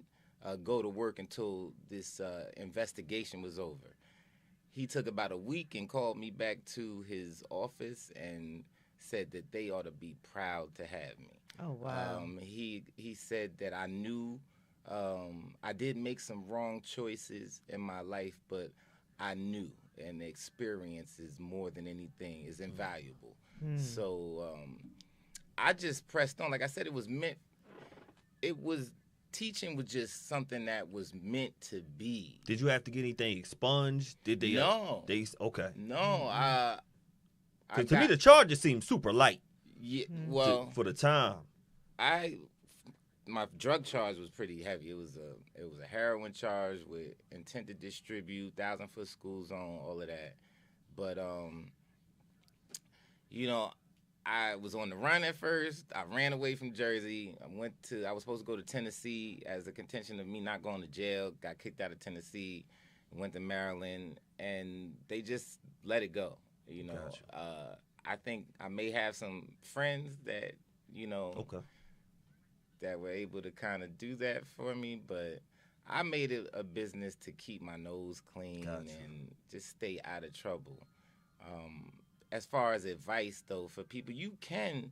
go to work until this investigation was over. He took about a week and called me back to his office and said that they ought to be proud to have me. Oh, wow. He said that I knew I did make some wrong choices in my life, but I knew, and the experience is more than anything, is invaluable. So I just pressed on. Like I said, teaching was just something that was meant to be. Did you have to get anything expunged? Did they? No. Okay. No. To me, the charges seem super light. Yeah. Well, for the time, my drug charge was pretty heavy. It was a heroin charge with intent to distribute, 1,000-foot school zone, all of that. But you know, I was on the run at first. I ran away from Jersey. I was supposed to go to Tennessee as a contention of me not going to jail. Got kicked out of Tennessee, went to Maryland, and they just let it go. You know, Gotcha. I think I may have some friends that, you know, that were able to kind of do that for me, but I made it a business to keep my nose clean and just stay out of trouble. As far as advice, though, for people, you can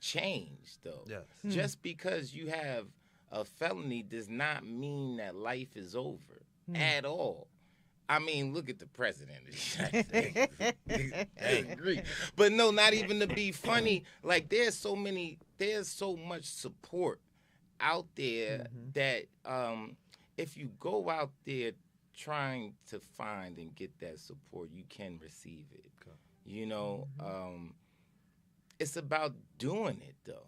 change, though. Yes. Just because you have a felony does not mean that life is over at all. I mean, look at the president of the United States. Angry. But no, not even to be funny. Like, there's so much support out there that if you go out there trying to find and get that support, you can receive it. You know, it's about doing it, though.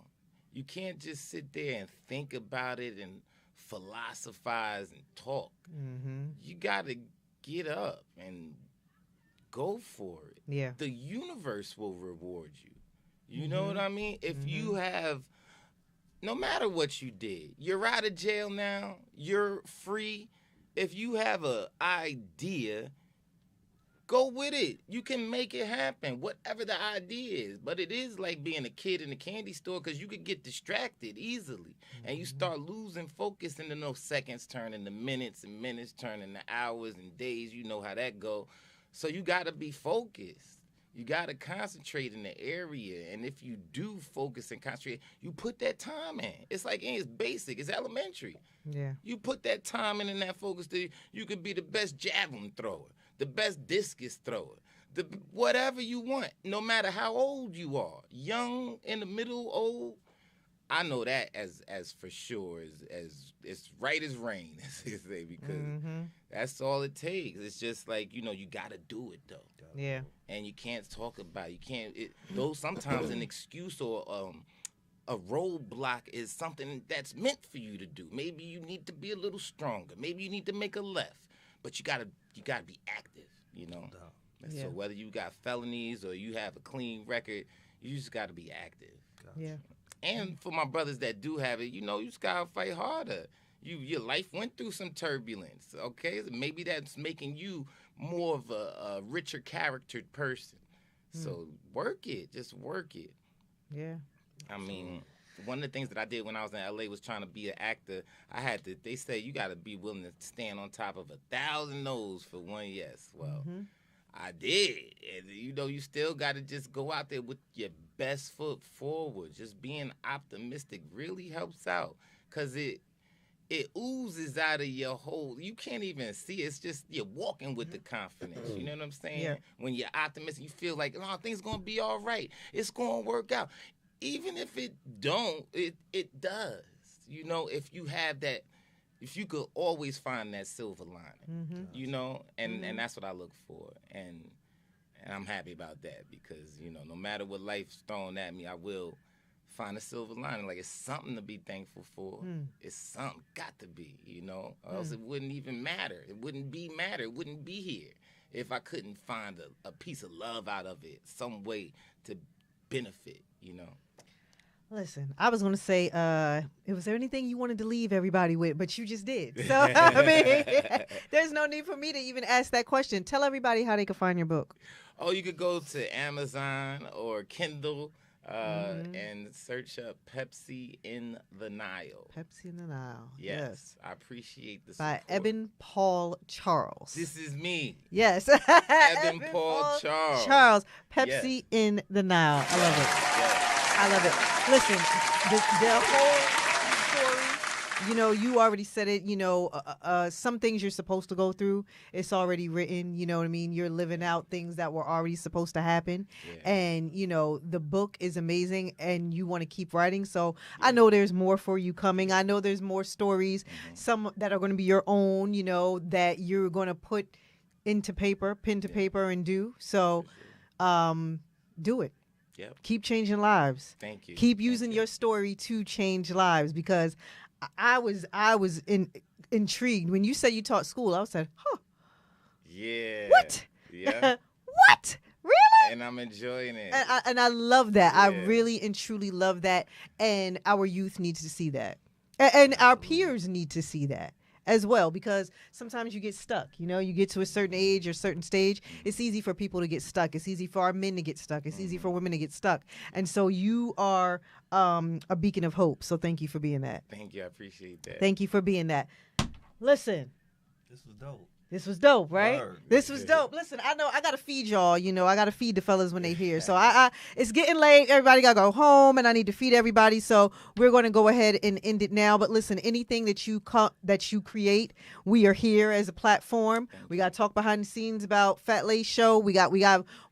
You can't just sit there and think about it and philosophize and talk. You got to get up and go for it. Yeah. The universe will reward you. You know what I mean? If you have, no matter what you did, you're out of jail now, you're free. If you have an idea, go with it. You can make it happen, whatever the idea is. But it is like being a kid in a candy store because you could get distracted easily. And you start losing focus, and then those seconds turn into minutes, and minutes turn into hours and days. You know how that go. So you got to be focused. You got to concentrate in the area. And if you do focus and concentrate, you put that time in. It's like, it's basic. It's elementary. Yeah. You put that time in and that focus, you could be the best javelin thrower, the best discus thrower, whatever you want, no matter how old you are, young, in the middle, old. I know that as for sure as it's right as rain, as they say, because that's all it takes. It's just like, you got to do it, though. Yeah. And you can't talk about it. You can't, though sometimes an excuse or a roadblock is something that's meant for you to do. Maybe you need to be a little stronger. Maybe you need to make a left. But you gotta be active, And so whether you got felonies or you have a clean record, you just gotta be active. Yeah. And for my brothers that do have it, you just gotta fight harder. Your life went through some turbulence, okay? Maybe that's making you more of a richer charactered person. So work it, just work it. Yeah. I mean, one of the things that I did when I was in LA was trying to be an actor. They say you got to be willing to stand on top of 1,000 no's for one yes. Well, I did. And, you still got to just go out there with your best foot forward. Just being optimistic really helps out because it oozes out of your whole, you can't even see it. It's just you're walking with the confidence. You know what I'm saying? Yeah. When you're optimistic, you feel like, things going to be all right. It's going to work out. Even if it don't, it does. If you have that, if you could always find that silver lining, and that's what I look for. And I'm happy about that because, no matter what life's thrown at me, I will find a silver lining. Like, it's something to be thankful for. It's something, got to be, or else it wouldn't even matter. It wouldn't matter. It wouldn't be here if I couldn't find a piece of love out of it, some way to benefit, Listen, I was going to say, was there anything you wanted to leave everybody with, but you just did. So, I mean, there's no need for me to even ask that question. Tell everybody how they can find your book. Oh, you could go to Amazon or Kindle and search up Pepsi in the Nile. Pepsi in the Nile. Yes. I appreciate the support. By Eben Paul Charles. This is me. Yes. Eben Paul Charles. Pepsi in the Nile. I love it. Yes. I love it. Listen, the whole story, you already said it, some things you're supposed to go through, it's already written, you know what I mean? You're living out things that were already supposed to happen. Yeah. And, the book is amazing and you want to keep writing. So I know there's more for you coming. I know there's more stories, some that are going to be your own, that you're going to put into paper, pen to paper and do. So do it. Yep. Keep changing lives. Thank you. Keep using your story to change lives because I was intrigued when you said you taught school. I was like, Yeah. What? Yeah. What? Really? And I'm enjoying it. And I love that. Yeah. I really and truly love that. And our youth needs to see that. And our peers need to see that as well, because sometimes you get stuck. You get to a certain age or certain stage. It's easy for people to get stuck. It's easy for our men to get stuck. It's easy for women to get stuck. And so you are a beacon of hope. So thank you for being that. Thank you. I appreciate that. Thank you for being that. Listen. This was dope. This was dope, right? Word. This was dope. Listen, I know I gotta feed y'all. I gotta feed the fellas when they here. So it's getting late. Everybody gotta go home, and I need to feed everybody. So we're gonna go ahead and end it now. But listen, anything that you create, we are here as a platform. We gotta talk behind the scenes about Fat Lace Show. We got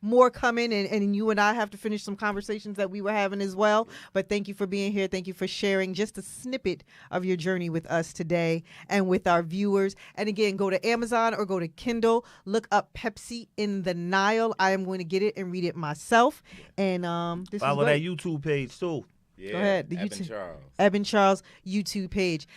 more coming, and you and I have to finish some conversations that we were having as well. But thank you for being here. Thank you for sharing just a snippet of your journey with us today and with our viewers. And again, go to Amazon or go to Kindle, look up Pepsi in the Nile. I am going to get it and read it myself. And this follow that YouTube page too. Yeah, go ahead. The Eben Charles. Eben Charles YouTube page.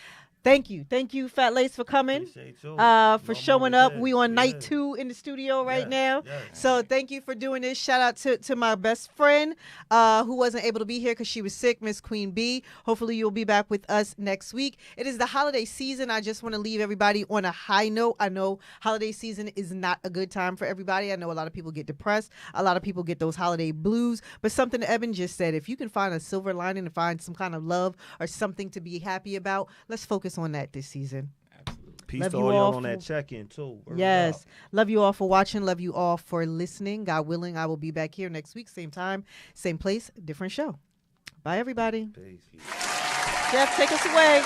Thank you, Fat Lace, for coming, for showing up. We on night 2 in the studio right now. Yes. So thank you for doing this. Shout out to my best friend who wasn't able to be here because she was sick, Miss Queen B. Hopefully you'll be back with us next week. It is the holiday season. I just want to leave everybody on a high note. I know holiday season is not a good time for everybody. I know a lot of people get depressed. A lot of people get those holiday blues. But something Eben just said, if you can find a silver lining and find some kind of love or something to be happy about, let's focus on that this season. Absolutely. Peace to all y'all on that check-in too. Yes. Love you all for watching. Love you all for listening. God willing, I will be back here next week. Same time, same place, different show. Bye, everybody. Peace. Jeff, take us away.